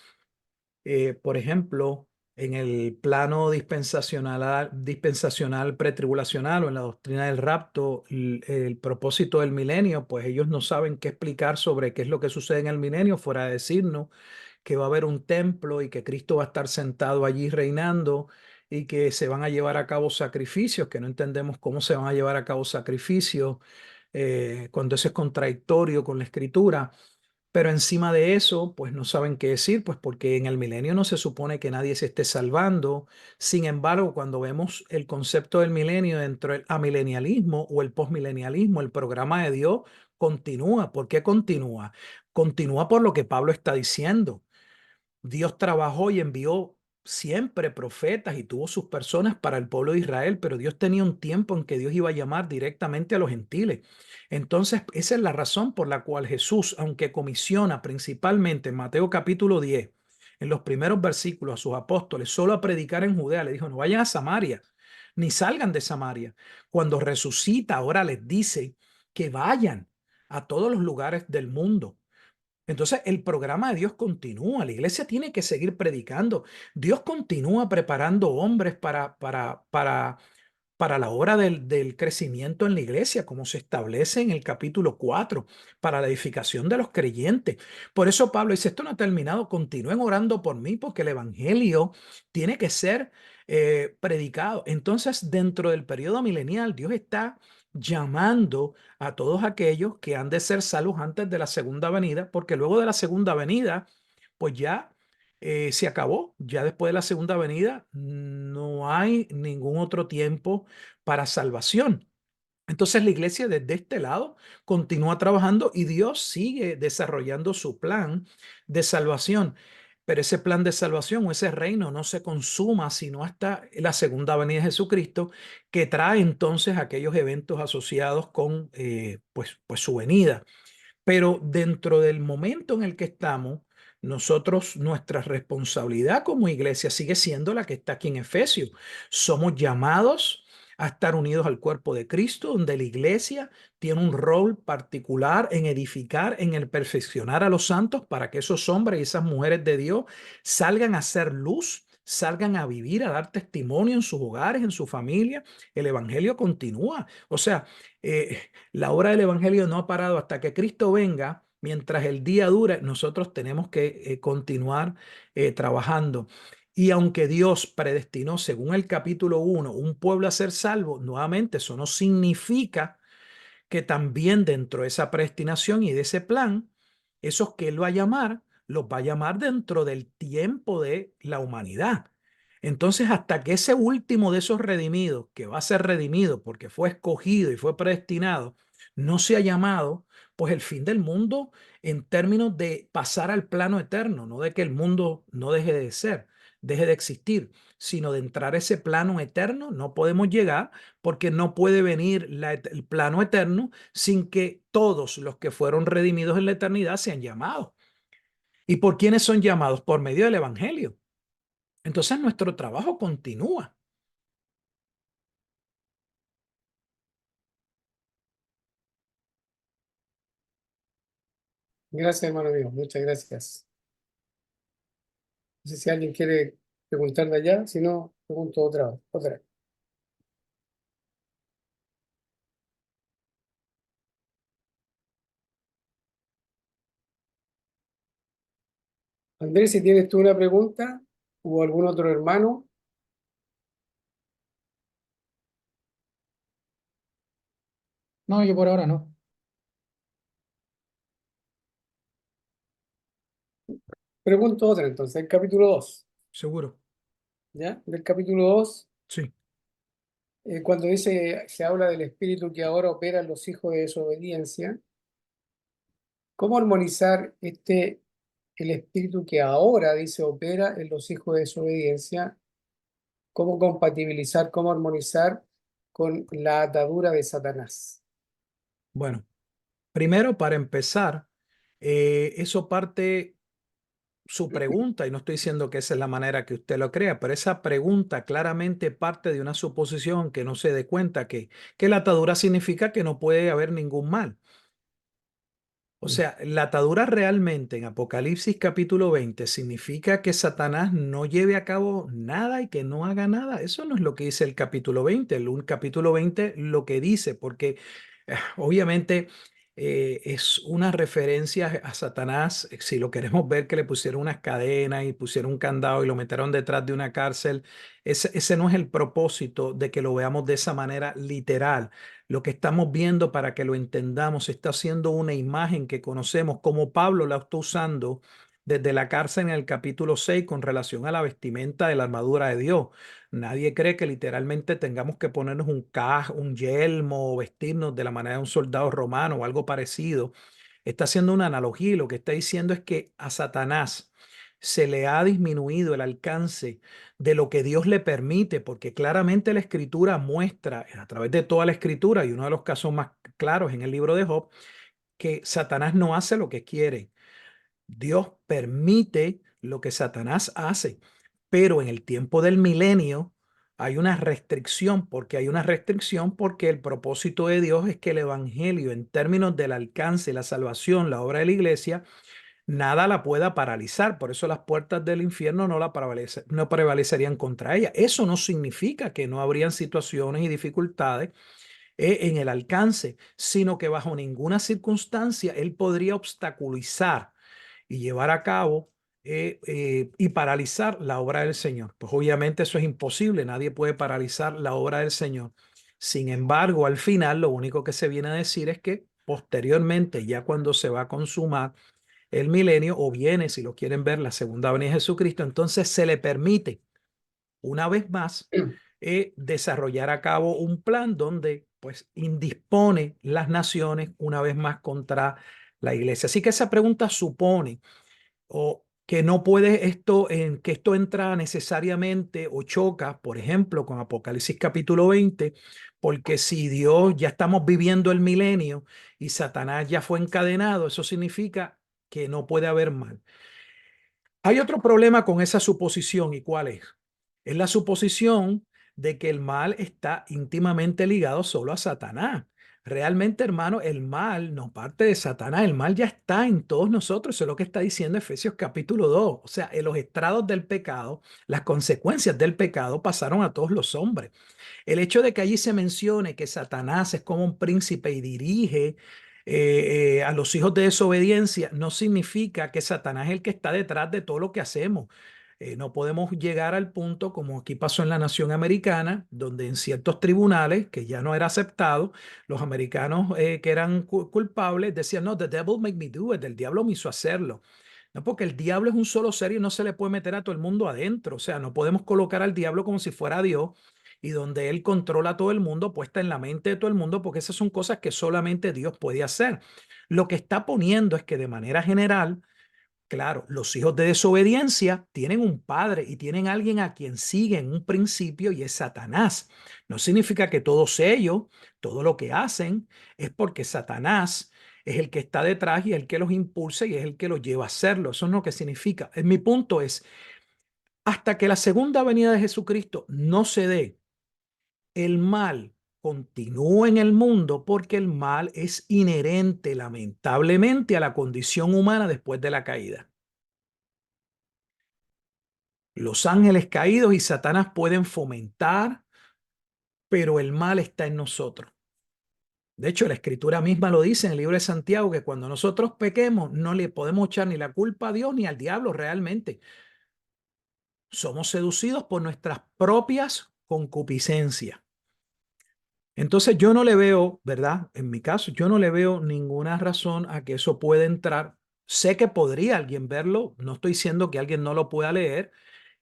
por ejemplo, en el plano dispensacional pretribulacional o en la doctrina del rapto, el propósito del milenio, pues ellos no saben qué explicar sobre qué es lo que sucede en el milenio, fuera de decirnos que va a haber un templo y que Cristo va a estar sentado allí reinando y que se van a llevar a cabo sacrificios, que no entendemos cómo se van a llevar a cabo sacrificios cuando eso es contradictorio con la escritura. Pero encima de eso, pues no saben qué decir, pues porque en el milenio no se supone que nadie se esté salvando. Sin embargo, cuando vemos el concepto del milenio dentro del amilenialismo o el postmilenialismo, el programa de Dios continúa. ¿Por qué continúa? Continúa por lo que Pablo está diciendo. Dios trabajó y envió siempre profetas y tuvo sus personas para el pueblo de Israel, pero Dios tenía un tiempo en que Dios iba a llamar directamente a los gentiles. Entonces, esa es la razón por la cual Jesús, aunque comisiona principalmente en Mateo capítulo 10, en los primeros versículos a sus apóstoles, solo a predicar en Judea, le dijo, no vayan a Samaria, ni salgan de Samaria. Cuando resucita, ahora les dice que vayan a todos los lugares del mundo. Entonces, el programa de Dios continúa. La iglesia tiene que seguir predicando. Dios continúa preparando hombres para la obra del crecimiento en la iglesia, como se establece en el capítulo 4, para la edificación de los creyentes. Por eso Pablo dice, esto no ha terminado, continúen orando por mí, porque el evangelio tiene que ser predicado. Entonces, dentro del periodo milenial, Dios está llamando a todos aquellos que han de ser salvos antes de la segunda venida, porque luego de la segunda venida, pues ya se acabó. Ya después de la segunda venida no hay ningún otro tiempo para salvación. Entonces la iglesia desde este lado continúa trabajando y Dios sigue desarrollando su plan de salvación. Pero ese plan de salvación o ese reino no se consuma sino hasta la segunda venida de Jesucristo, que trae entonces aquellos eventos asociados con pues su venida. Pero dentro del momento en el que estamos, nosotros, nuestra responsabilidad como iglesia sigue siendo la que está aquí en Efesios. Somos llamados a estar unidos al cuerpo de Cristo, donde la iglesia tiene un rol particular en edificar, en el perfeccionar a los santos para que esos hombres y esas mujeres de Dios salgan a ser luz, salgan a vivir, a dar testimonio en sus hogares, en su familia. El evangelio continúa. O sea, la obra del evangelio no ha parado hasta que Cristo venga. Mientras el día dure, nosotros tenemos que continuar trabajando. Y aunque Dios predestinó, según el capítulo 1, un pueblo a ser salvo, nuevamente eso no significa que también dentro de esa predestinación y de ese plan, esos que Él va a llamar, los va a llamar dentro del tiempo de la humanidad. Entonces, hasta que ese último de esos redimidos, que va a ser redimido porque fue escogido y fue predestinado, no se ha llamado, pues el fin del mundo en términos de pasar al plano eterno, no de que el mundo no deje de ser, deje de existir, sino de entrar a ese plano eterno, no podemos llegar porque no puede venir el plano eterno sin que todos los que fueron redimidos en la eternidad sean llamados. ¿Y por quiénes son llamados? Por medio del evangelio. Entonces nuestro trabajo continúa. Gracias, hermano mío. Muchas gracias. No sé si alguien quiere preguntar de allá, si no, pregunto otra. Andrés, si tienes tú una pregunta o algún otro hermano. No, yo por ahora no. Pregunto otra entonces, el capítulo 2, Seguro. ¿ya? Del capítulo 2, Sí. cuando se habla del espíritu que ahora opera en los hijos de desobediencia, ¿cómo armonizar el espíritu que ahora dice opera en los hijos de desobediencia? ¿Cómo compatibilizar, cómo armonizar con la atadura de Satanás? Bueno, primero para empezar, eso parte su pregunta, y no estoy diciendo que esa es la manera que usted lo crea, pero esa pregunta claramente parte de una suposición que no se dé cuenta que la atadura significa que no puede haber ningún mal. O sea, la atadura realmente en Apocalipsis capítulo 20 significa que Satanás no lleve a cabo nada y que no haga nada. Eso no es lo que dice el capítulo 20. El capítulo 20 lo que dice, porque obviamente es una referencia a Satanás. Si lo queremos ver, que le pusieron unas cadenas y pusieron un candado y lo metieron detrás de una cárcel, ese no es el propósito de que lo veamos de esa manera literal. Lo que estamos viendo, para que lo entendamos, está haciendo una imagen que conocemos, como Pablo la está usando desde la cárcel en el capítulo 6 con relación a la vestimenta de la armadura de Dios. Nadie cree que literalmente tengamos que ponernos un yelmo o vestirnos de la manera de un soldado romano o algo parecido. Está haciendo una analogía y lo que está diciendo es que a Satanás se le ha disminuido el alcance de lo que Dios le permite, porque claramente la Escritura muestra a través de toda la Escritura, y uno de los casos más claros en el libro de Job, que Satanás no hace lo que quiere. Dios permite lo que Satanás hace, pero en el tiempo del milenio hay una restricción. Porque hay una restricción porque el propósito de Dios es que el evangelio, en términos del alcance, la salvación, la obra de la iglesia, nada la pueda paralizar. Por eso las puertas del infierno no prevalecerían contra ella. Eso no significa que no habrían situaciones y dificultades en el alcance, sino que bajo ninguna circunstancia él podría obstaculizar y llevar a cabo y paralizar la obra del Señor. Pues obviamente eso es imposible, nadie puede paralizar la obra del Señor. Sin embargo, al final lo único que se viene a decir es que posteriormente, ya cuando se va a consumar el milenio, o viene, si lo quieren ver, la segunda venida de Jesucristo, entonces se le permite una vez más desarrollar a cabo un plan donde pues indispone las naciones una vez más contra la iglesia. Así que esa pregunta supone o que no puede que esto entra necesariamente o choca, por ejemplo, con Apocalipsis capítulo 20, porque si Dios ya estamos viviendo el milenio y Satanás ya fue encadenado, eso significa que no puede haber mal. Hay otro problema con esa suposición, ¿y cuál es? Es la suposición de que el mal está íntimamente ligado solo a Satanás. Realmente, hermano, el mal no parte de Satanás, el mal ya está en todos nosotros. Eso es lo que está diciendo Efesios capítulo 2. O sea, en los estrados del pecado, las consecuencias del pecado pasaron a todos los hombres. El hecho de que allí se mencione que Satanás es como un príncipe y dirige a los hijos de desobediencia, no significa que Satanás es el que está detrás de todo lo que hacemos. No podemos llegar al punto, como aquí pasó en la nación americana, donde en ciertos tribunales, que ya no era aceptado, los americanos que eran culpables decían, no, the devil made me do it, el diablo me hizo hacerlo. No, porque el diablo es un solo ser y no se le puede meter a todo el mundo adentro. O sea, no podemos colocar al diablo como si fuera Dios y donde él controla a todo el mundo, puesta en la mente de todo el mundo, porque esas son cosas que solamente Dios puede hacer. Lo que está poniendo es que de manera general, claro, los hijos de desobediencia tienen un padre y tienen alguien a quien siguen un principio, y es Satanás. No significa que todos ellos, todo lo que hacen, es porque Satanás es el que está detrás y el que los impulsa y es el que los lleva a hacerlo. Eso no es lo que significa. Mi punto es, hasta que la segunda venida de Jesucristo no se dé, el mal continúa en el mundo, porque el mal es inherente, lamentablemente, a la condición humana después de la caída. Los ángeles caídos y Satanás pueden fomentar, pero el mal está en nosotros. De hecho, la Escritura misma lo dice en el libro de Santiago, que cuando nosotros pequemos no le podemos echar ni la culpa a Dios ni al diablo realmente. Somos seducidos por nuestras propias concupiscencias. Entonces yo no le veo, ¿verdad? En mi caso, yo no le veo ninguna razón a que eso pueda entrar. Sé que podría alguien verlo, no estoy diciendo que alguien no lo pueda leer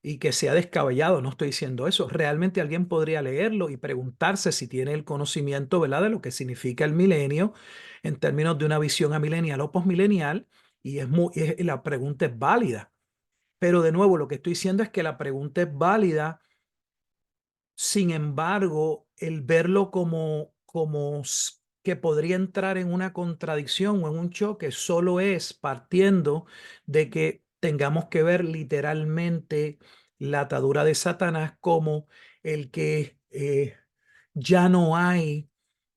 y que sea descabellado, no estoy diciendo eso. Realmente alguien podría leerlo y preguntarse si tiene el conocimiento, ¿verdad?, de lo que significa el milenio en términos de una visión amilenial o posmilenial, y la pregunta es válida. Pero de nuevo, lo que estoy diciendo es que la pregunta es válida. Sin embargo, el verlo como que podría entrar en una contradicción o en un choque solo es partiendo de que tengamos que ver literalmente la atadura de Satanás como el que ya no hay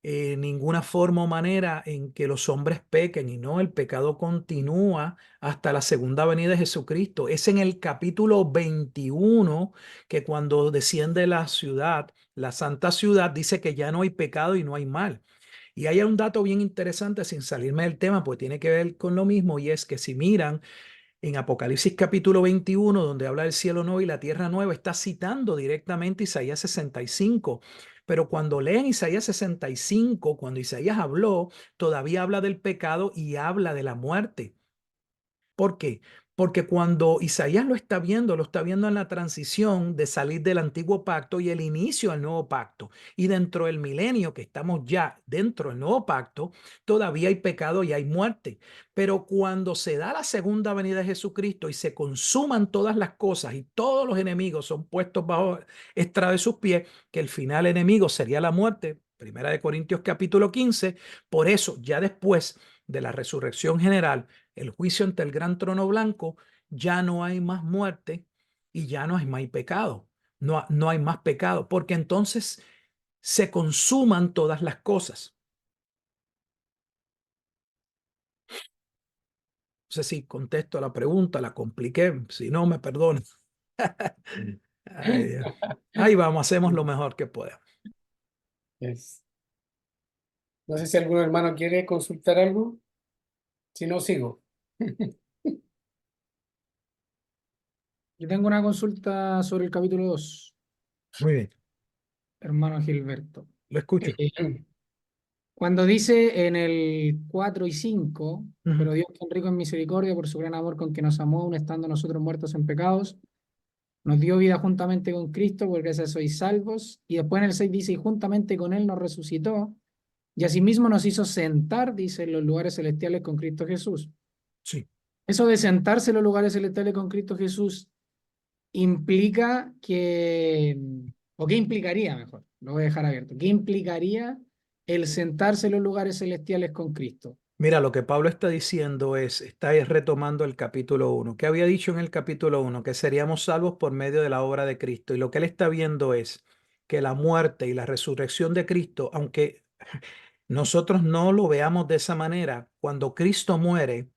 ninguna forma o manera en que los hombres pequen, y no, el pecado continúa hasta la segunda venida de Jesucristo. Es en el capítulo 21 que cuando desciende la ciudad, la santa ciudad, dice que ya no hay pecado y no hay mal. Y hay un dato bien interesante, sin salirme del tema, pues tiene que ver con lo mismo, y es que si miran en Apocalipsis capítulo 21, donde habla del cielo nuevo y la tierra nueva, está citando directamente Isaías 65. Pero cuando leen Isaías 65, cuando Isaías habló, todavía habla del pecado y habla de la muerte. ¿Por qué? Porque cuando Isaías lo está viendo en la transición de salir del antiguo pacto y el inicio del nuevo pacto. Y dentro del milenio, que estamos ya dentro del nuevo pacto, todavía hay pecado y hay muerte. Pero cuando se da la segunda venida de Jesucristo y se consuman todas las cosas y todos los enemigos son puestos bajo estrado de sus pies, que el final enemigo sería la muerte, Primera de Corintios capítulo 15, por eso ya después de la resurrección general, el juicio ante el gran trono blanco, ya no hay más muerte y ya no hay más pecado. No hay más pecado, porque entonces se consuman todas las cosas. No sé si contesto a la pregunta, la compliqué, si no, me perdonen. Ay, Dios. Ahí vamos, hacemos lo mejor que podemos. Yes. No sé si algún hermano quiere consultar algo. Si no, sigo. Yo tengo una consulta sobre el capítulo 2, Muy bien, hermano Gilberto. lo escucho. Cuando dice en el 4 y 5, pero Ujú. Dios que es rico en misericordia por su gran amor con que nos amó, aun estando nosotros muertos en pecados, nos dio vida juntamente con Cristo, por gracia sois salvos. Y después en el 6 dice, y juntamente con Él nos resucitó, y asimismo nos hizo sentar, dice, en los lugares celestiales con Cristo Jesús. Sí. Eso de sentarse en los lugares celestiales con Cristo Jesús implica que, o qué implicaría mejor, lo voy a dejar abierto, ¿qué implicaría el sentarse en los lugares celestiales con Cristo? Mira, lo que Pablo está diciendo es, está ahí retomando el capítulo 1, que había dicho en el capítulo 1 que seríamos salvos por medio de la obra de Cristo. Y lo que él está viendo es que la muerte y la resurrección de Cristo, aunque nosotros no lo veamos de esa manera, cuando Cristo muere,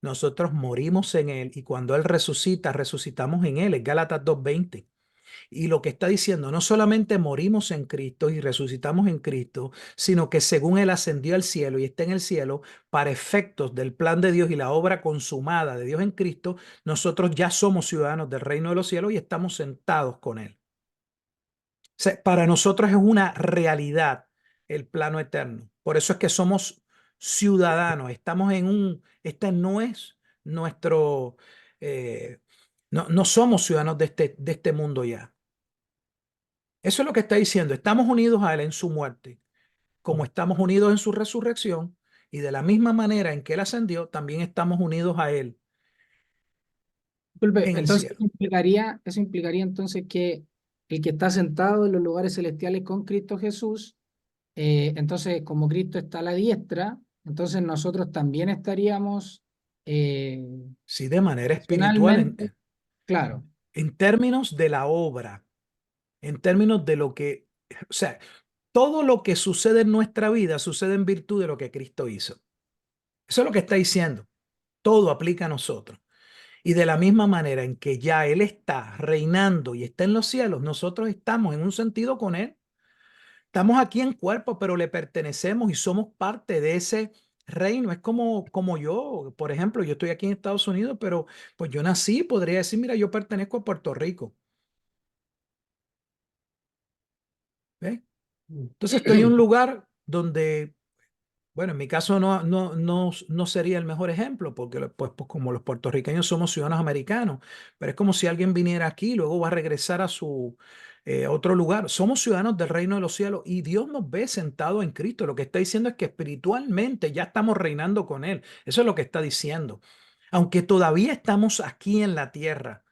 nosotros morimos en él y cuando él resucita, resucitamos en él. Es Gálatas 2:20. Y lo que está diciendo, no solamente morimos en Cristo y resucitamos en Cristo, sino que según Él ascendió al cielo y está en el cielo, para efectos del plan de Dios y la obra consumada de Dios en Cristo, nosotros ya somos ciudadanos del reino de los cielos y estamos sentados con Él. O sea, para nosotros es una realidad el plano eterno. Por eso es que somos ciudadanos, estamos en este no es nuestro, no somos ciudadanos de este mundo ya. Eso es lo que está diciendo. Estamos unidos a Él en su muerte, como estamos unidos en su resurrección, y de la misma manera en que Él ascendió, también estamos unidos a Él Disculpe, en el entonces cielo. eso implicaría entonces que el que está sentado en los lugares celestiales con Cristo Jesús, entonces como Cristo está a la diestra, entonces nosotros también estaríamos eh, Sí, de manera espiritual, personalmente, claro. en términos de la obra, en términos de lo que, o sea, todo lo que sucede en nuestra vida sucede en virtud de lo que Cristo hizo. Eso es lo que está diciendo. Todo aplica a nosotros. Y de la misma manera en que ya Él está reinando y está en los cielos, nosotros estamos en un sentido con Él. Estamos aquí en cuerpo, pero le pertenecemos y somos parte de ese reino. Es como yo, por ejemplo, yo estoy aquí en Estados Unidos, pero pues yo nací, podría decir, mira, yo pertenezco a Puerto Rico. ¿Ves? Entonces estoy en un lugar donde, bueno, en mi caso no sería el mejor ejemplo, porque pues como los puertorriqueños somos ciudadanos americanos, pero es como si alguien viniera aquí y luego va a regresar a su otro lugar. Somos ciudadanos del reino de los cielos y Dios nos ve sentados en Cristo. Lo que está diciendo es que espiritualmente ya estamos reinando con Él. Eso es lo que está diciendo. Aunque todavía estamos aquí en la tierra,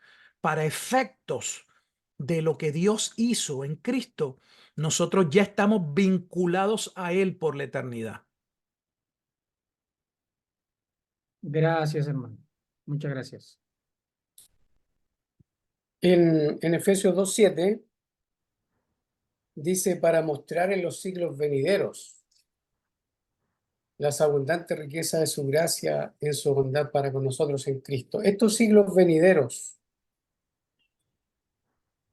para efectos de lo que Dios hizo en Cristo, nosotros ya estamos vinculados a Él por la eternidad. Gracias, hermano. Muchas gracias. En Efesios 2:7 dice, para mostrar en los siglos venideros las abundantes riquezas de su gracia en su bondad para con nosotros en Cristo. Estos siglos venideros,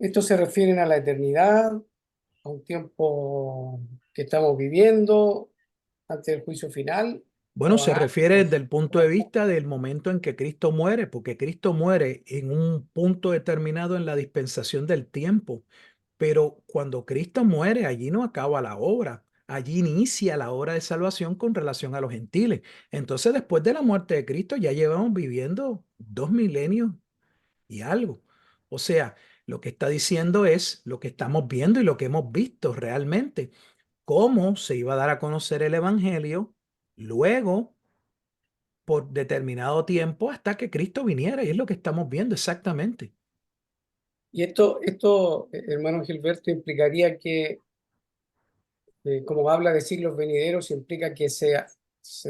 estos se refieren a la eternidad, a un tiempo que estamos viviendo, antes del juicio final Bueno, o se antes? refiere desde el punto de vista del momento en que Cristo muere, porque Cristo muere en un punto determinado en la dispensación del tiempo. Pero cuando Cristo muere, allí no acaba la obra. Allí inicia la obra de salvación con relación a los gentiles. Entonces, después de la muerte de Cristo, ya llevamos viviendo 2 milenios y algo. O sea, lo que está diciendo es lo que estamos viendo y lo que hemos visto realmente, cómo se iba a dar a conocer el evangelio luego por determinado tiempo hasta que Cristo viniera. Y es lo que estamos viendo exactamente. Y esto, hermano Gilberto, implicaría que, como habla de siglos venideros, implica que se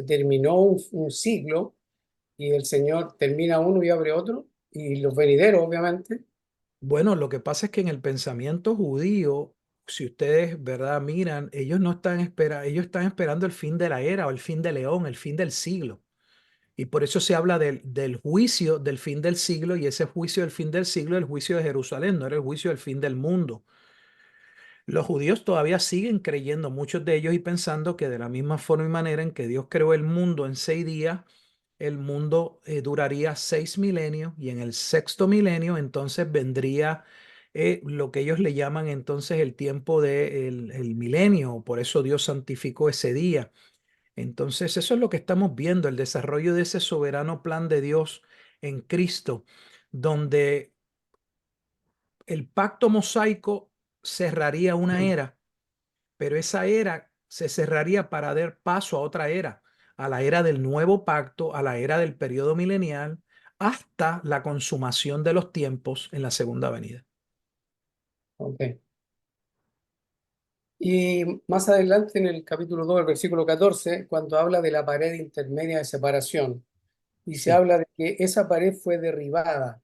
terminó un siglo y el Señor termina uno y abre otro, y los venideros, obviamente. Bueno, lo que pasa es que en el pensamiento judío, si ustedes, ¿verdad?, miran, ellos no están ellos están esperando el fin de la era o el fin de León, el fin del siglo. Y por eso se habla del juicio del fin del siglo, y ese juicio del fin del siglo es el juicio de Jerusalén, no era el juicio del fin del mundo. Los judíos todavía siguen creyendo, muchos de ellos, y pensando que de la misma forma y manera en que Dios creó el mundo en 6 días, el mundo duraría 6 milenios, y en el sexto milenio entonces vendría lo que ellos le llaman entonces el tiempo del el milenio. Por eso Dios santificó ese día. Entonces eso es lo que estamos viendo, el desarrollo de ese soberano plan de Dios en Cristo, donde el pacto mosaico cerraría una era, pero esa era se cerraría para dar paso a otra era, a la era del nuevo pacto, a la era del periodo milenial, hasta la consumación de los tiempos en la segunda venida. Ok. Y más adelante en el capítulo 2, el versículo 14, cuando habla de la pared intermedia de separación, y se Sí. habla de que esa pared fue derribada.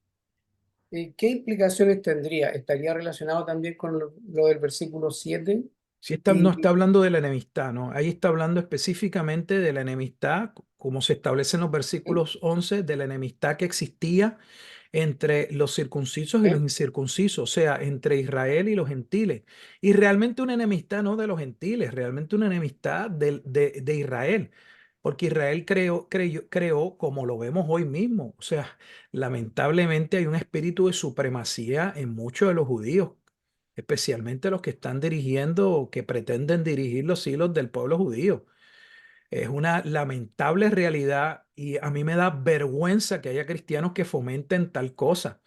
¿Qué implicaciones tendría? ¿Estaría relacionado también con lo del versículo 7? Si está, no está Y, hablando de la enemistad, ¿no? Ahí está hablando específicamente de la enemistad, como se establece en los versículos 11, de la enemistad que existía entre los circuncisos y los ¿eh? incircuncisos, o sea, entre Israel y los gentiles. Y realmente una enemistad no de los gentiles, realmente una enemistad de Israel, porque Israel creó como lo vemos hoy mismo. O sea, lamentablemente hay un espíritu de supremacía en muchos de los judíos, especialmente los que están dirigiendo o que pretenden dirigir los hilos del pueblo judío. Es una lamentable realidad, y a mí me da vergüenza que haya cristianos que fomenten tal cosa,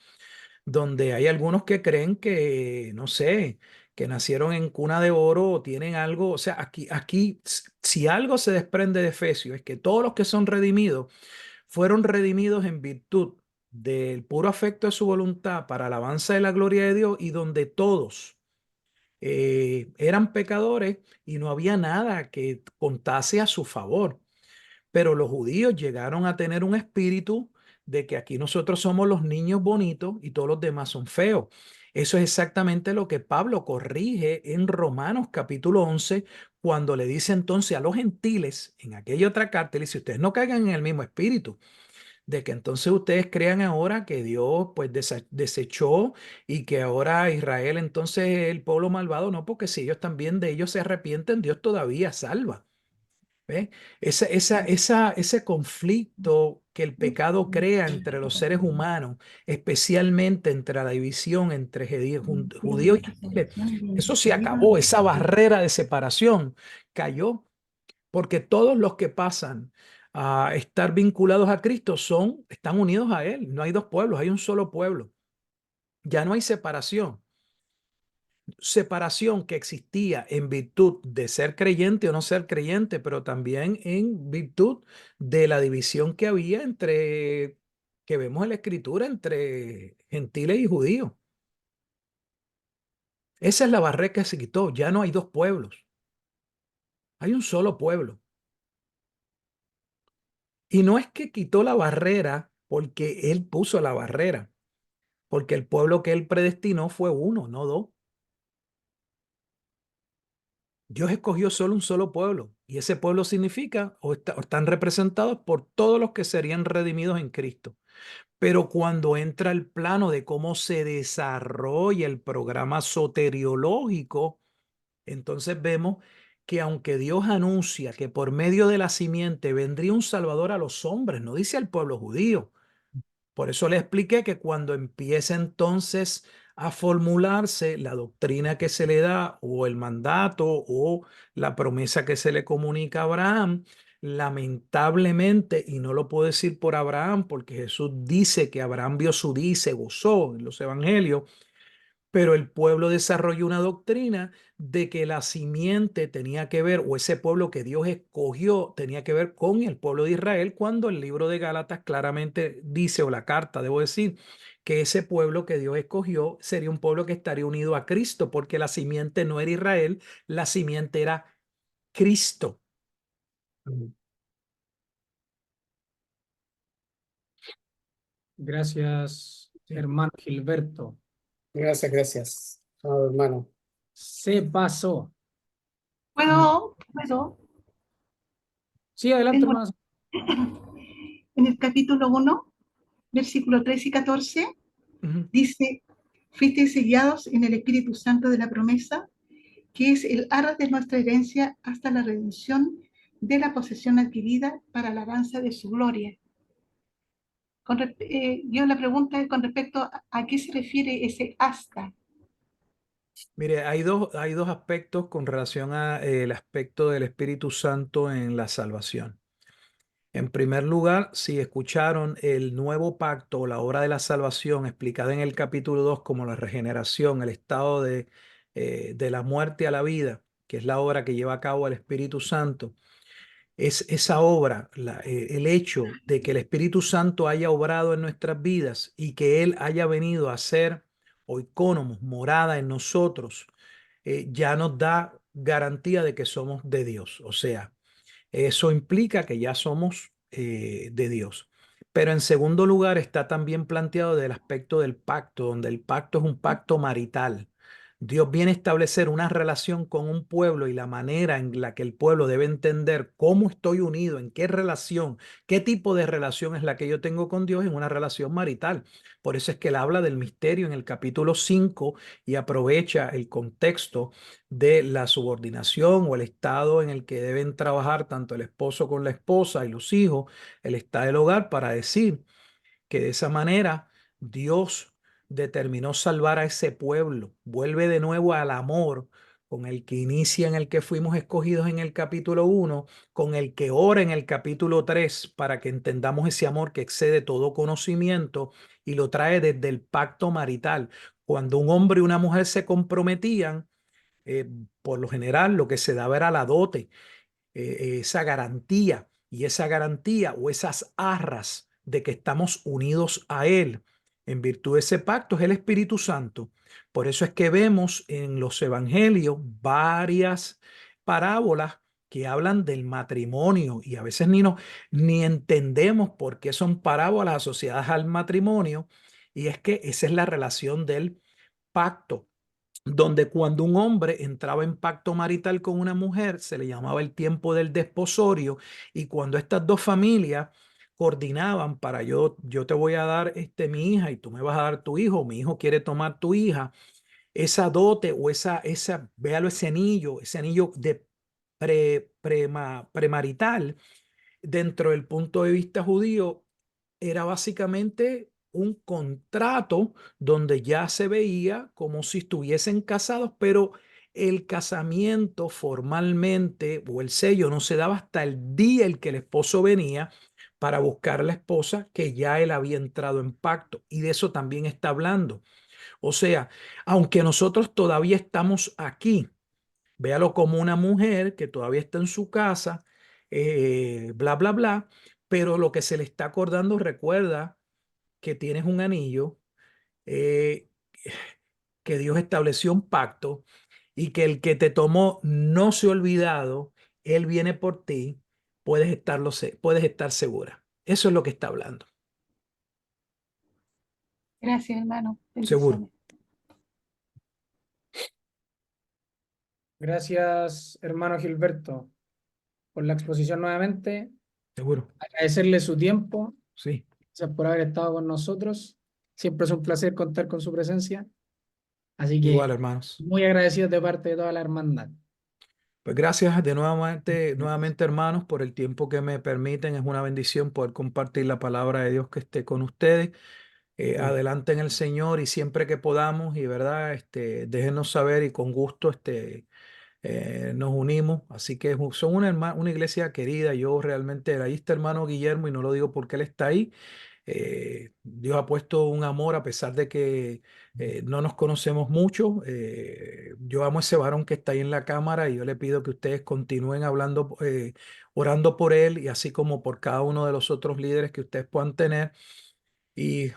donde hay algunos que creen que, no sé, que nacieron en cuna de oro o tienen algo. O sea, aquí, si algo se desprende de Efesios, es que todos los que son redimidos fueron redimidos en virtud del puro afecto de su voluntad para alabanza de la gloria de Dios, y donde todos eran pecadores y no había nada que contase a su favor. Pero los judíos llegaron a tener un espíritu de que aquí nosotros somos los niños bonitos y todos los demás son feos. Eso es exactamente lo que Pablo corrige en Romanos capítulo 11, cuando le dice entonces a los gentiles en aquella otra carta, le dice: ustedes no caigan en el mismo espíritu, de que entonces ustedes crean ahora que Dios pues desechó, y que ahora Israel entonces es el pueblo malvado. No, porque si ellos también de ellos se arrepienten, Dios todavía salva. ¿Ve? Ese conflicto que el pecado crea entre los seres humanos, especialmente entre la división entre judíos y gentiles, eso se acabó. Esa barrera de separación cayó, porque todos los que pasan a estar vinculados a Cristo están unidos a Él. No hay dos pueblos, hay un solo pueblo. Ya no hay separación que existía en virtud de ser creyente o no ser creyente, pero también en virtud de la división que había que vemos en la Escritura, entre gentiles y judíos. Esa es la barrera que se quitó. Ya no hay dos pueblos, hay un solo pueblo. Y no es que quitó la barrera porque Él puso la barrera, porque el pueblo que Él predestinó fue uno, no dos. Dios escogió solo un solo pueblo, y ese pueblo significa o están representados por todos los que serían redimidos en Cristo. Pero cuando entra el plano de cómo se desarrolla el programa soteriológico, entonces vemos que aunque Dios anuncia que por medio de la simiente vendría un Salvador a los hombres, no dice al pueblo judío. Por eso le expliqué que cuando empiece entonces a formularse la doctrina que se le da o el mandato o la promesa que se le comunica a Abraham, lamentablemente, y no lo puedo decir por Abraham, porque Jesús dice que Abraham vio su día y se gozó en los evangelios, pero el pueblo desarrolló una doctrina de que la simiente tenía que ver, o ese pueblo que Dios escogió, tenía que ver con el pueblo de Israel, cuando el libro de Gálatas claramente dice, o la carta, debo decir, que ese pueblo que Dios escogió sería un pueblo que estaría unido a Cristo, porque la simiente no era Israel, la simiente era Cristo. Gracias, Sí. hermano Gilberto. Gracias, gracias, amado hermano. Se pasó. ¿Puedo? Sí, adelante, Tengo hermano. en el capítulo 1, versículo 13 y 14, Ujú. dice, fuisteis sellados en el Espíritu Santo de la promesa, que es el arras de nuestra herencia hasta la redención de la posesión adquirida para la alabanza de su gloria. Yo la pregunta es con respecto a qué se refiere ese hasta. Mire, hay dos aspectos con relación a el aspecto del Espíritu Santo en la salvación. En primer lugar, si escucharon el nuevo pacto o la obra de la salvación explicada en el capítulo 2 como la regeneración, el estado de la muerte a la vida, que es la obra que lleva a cabo el Espíritu Santo, es esa obra, el hecho de que el Espíritu Santo haya obrado en nuestras vidas y que Él haya venido a ser oikónomos, morada en nosotros, ya nos da garantía de que somos de Dios. O sea, eso implica que ya somos de Dios. Pero en segundo lugar está también planteado del aspecto del pacto, donde el pacto es un pacto marital. Dios viene a establecer una relación con un pueblo y la manera en la que el pueblo debe entender cómo estoy unido, en qué relación, qué tipo de relación es la que yo tengo con Dios en una relación marital. Por eso es que él habla del misterio en el capítulo 5 y aprovecha el contexto de la subordinación o el estado en el que deben trabajar tanto el esposo con la esposa y los hijos, el estado del hogar, para decir que de esa manera Dios determinó salvar a ese pueblo. Vuelve de nuevo al amor con el que inicia, en el que fuimos escogidos en el capítulo 1, con el que ora en el capítulo 3, para que entendamos ese amor que excede todo conocimiento y lo trae desde el pacto marital. Cuando un hombre y una mujer se comprometían, eh, por lo general lo que se daba era la dote, esa garantía, y esa garantía o esas arras de que estamos unidos a Él en virtud de ese pacto es el Espíritu Santo. Por eso es que vemos en los evangelios varias parábolas que hablan del matrimonio y a veces ni entendemos por qué son parábolas asociadas al matrimonio, y es que esa es la relación del pacto, donde cuando un hombre entraba en pacto marital con una mujer, se le llamaba el tiempo del desposorio, y cuando estas dos familias coordinaban para yo te voy a dar mi hija y tú me vas a dar tu hijo, mi hijo quiere tomar tu hija, esa dote o véalo, ese anillo de premarital, dentro del punto de vista judío, era básicamente un contrato donde ya se veía como si estuviesen casados, pero el casamiento formalmente o el sello no se daba hasta el día en que el esposo venía para buscar a la esposa, que ya él había entrado en pacto. Y de eso también está hablando. O sea, aunque nosotros todavía estamos aquí, véalo como una mujer que todavía está en su casa, bla, bla, bla, pero lo que se le está acordando, recuerda que tienes un anillo, eh, que Dios estableció un pacto y que el que te tomó no se ha olvidado, Él viene por ti, puedes estar segura. Eso es lo que está hablando. Gracias, hermano. Seguro, Bendiciones. Gracias, hermano Gilberto, por la exposición nuevamente. seguro. Agradecerle su tiempo. Sí. Gracias por haber estado con nosotros. Siempre es un placer contar con su presencia. Así Igual, que hermanos. muy agradecidos de parte de toda la hermandad. Pues gracias de nuevamente, hermanos, por el tiempo que me permiten. Es una bendición poder compartir la palabra de Dios que esté con ustedes. Adelante en el Señor y siempre que podamos, y verdad, déjenos saber y con gusto nos unimos. Así que son una iglesia querida. Yo realmente, ahí está hermano Guillermo y no lo digo porque él está ahí. Dios ha puesto un amor a pesar de que no nos conocemos mucho. Yo amo a ese varón que está ahí en la cámara y yo le pido que ustedes continúen hablando, orando por él y así como por cada uno de los otros líderes que ustedes puedan tener. Y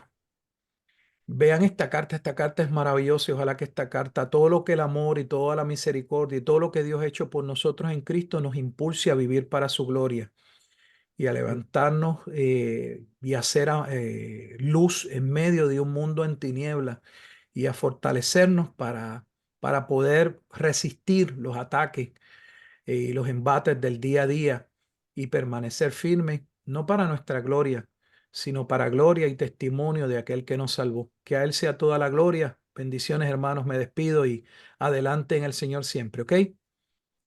vean esta carta. Esta carta es maravillosa y ojalá que esta carta, todo lo que el amor y toda la misericordia y todo lo que Dios ha hecho por nosotros en Cristo nos impulse a vivir para su gloria y a levantarnos y a hacer luz en medio de un mundo en tinieblas y a fortalecernos para poder resistir los ataques y los embates del día a día y permanecer firmes, no para nuestra gloria, sino para gloria y testimonio de aquel que nos salvó. Que a Él sea toda la gloria. Bendiciones, hermanos, me despido y adelante en el Señor siempre, ¿ok?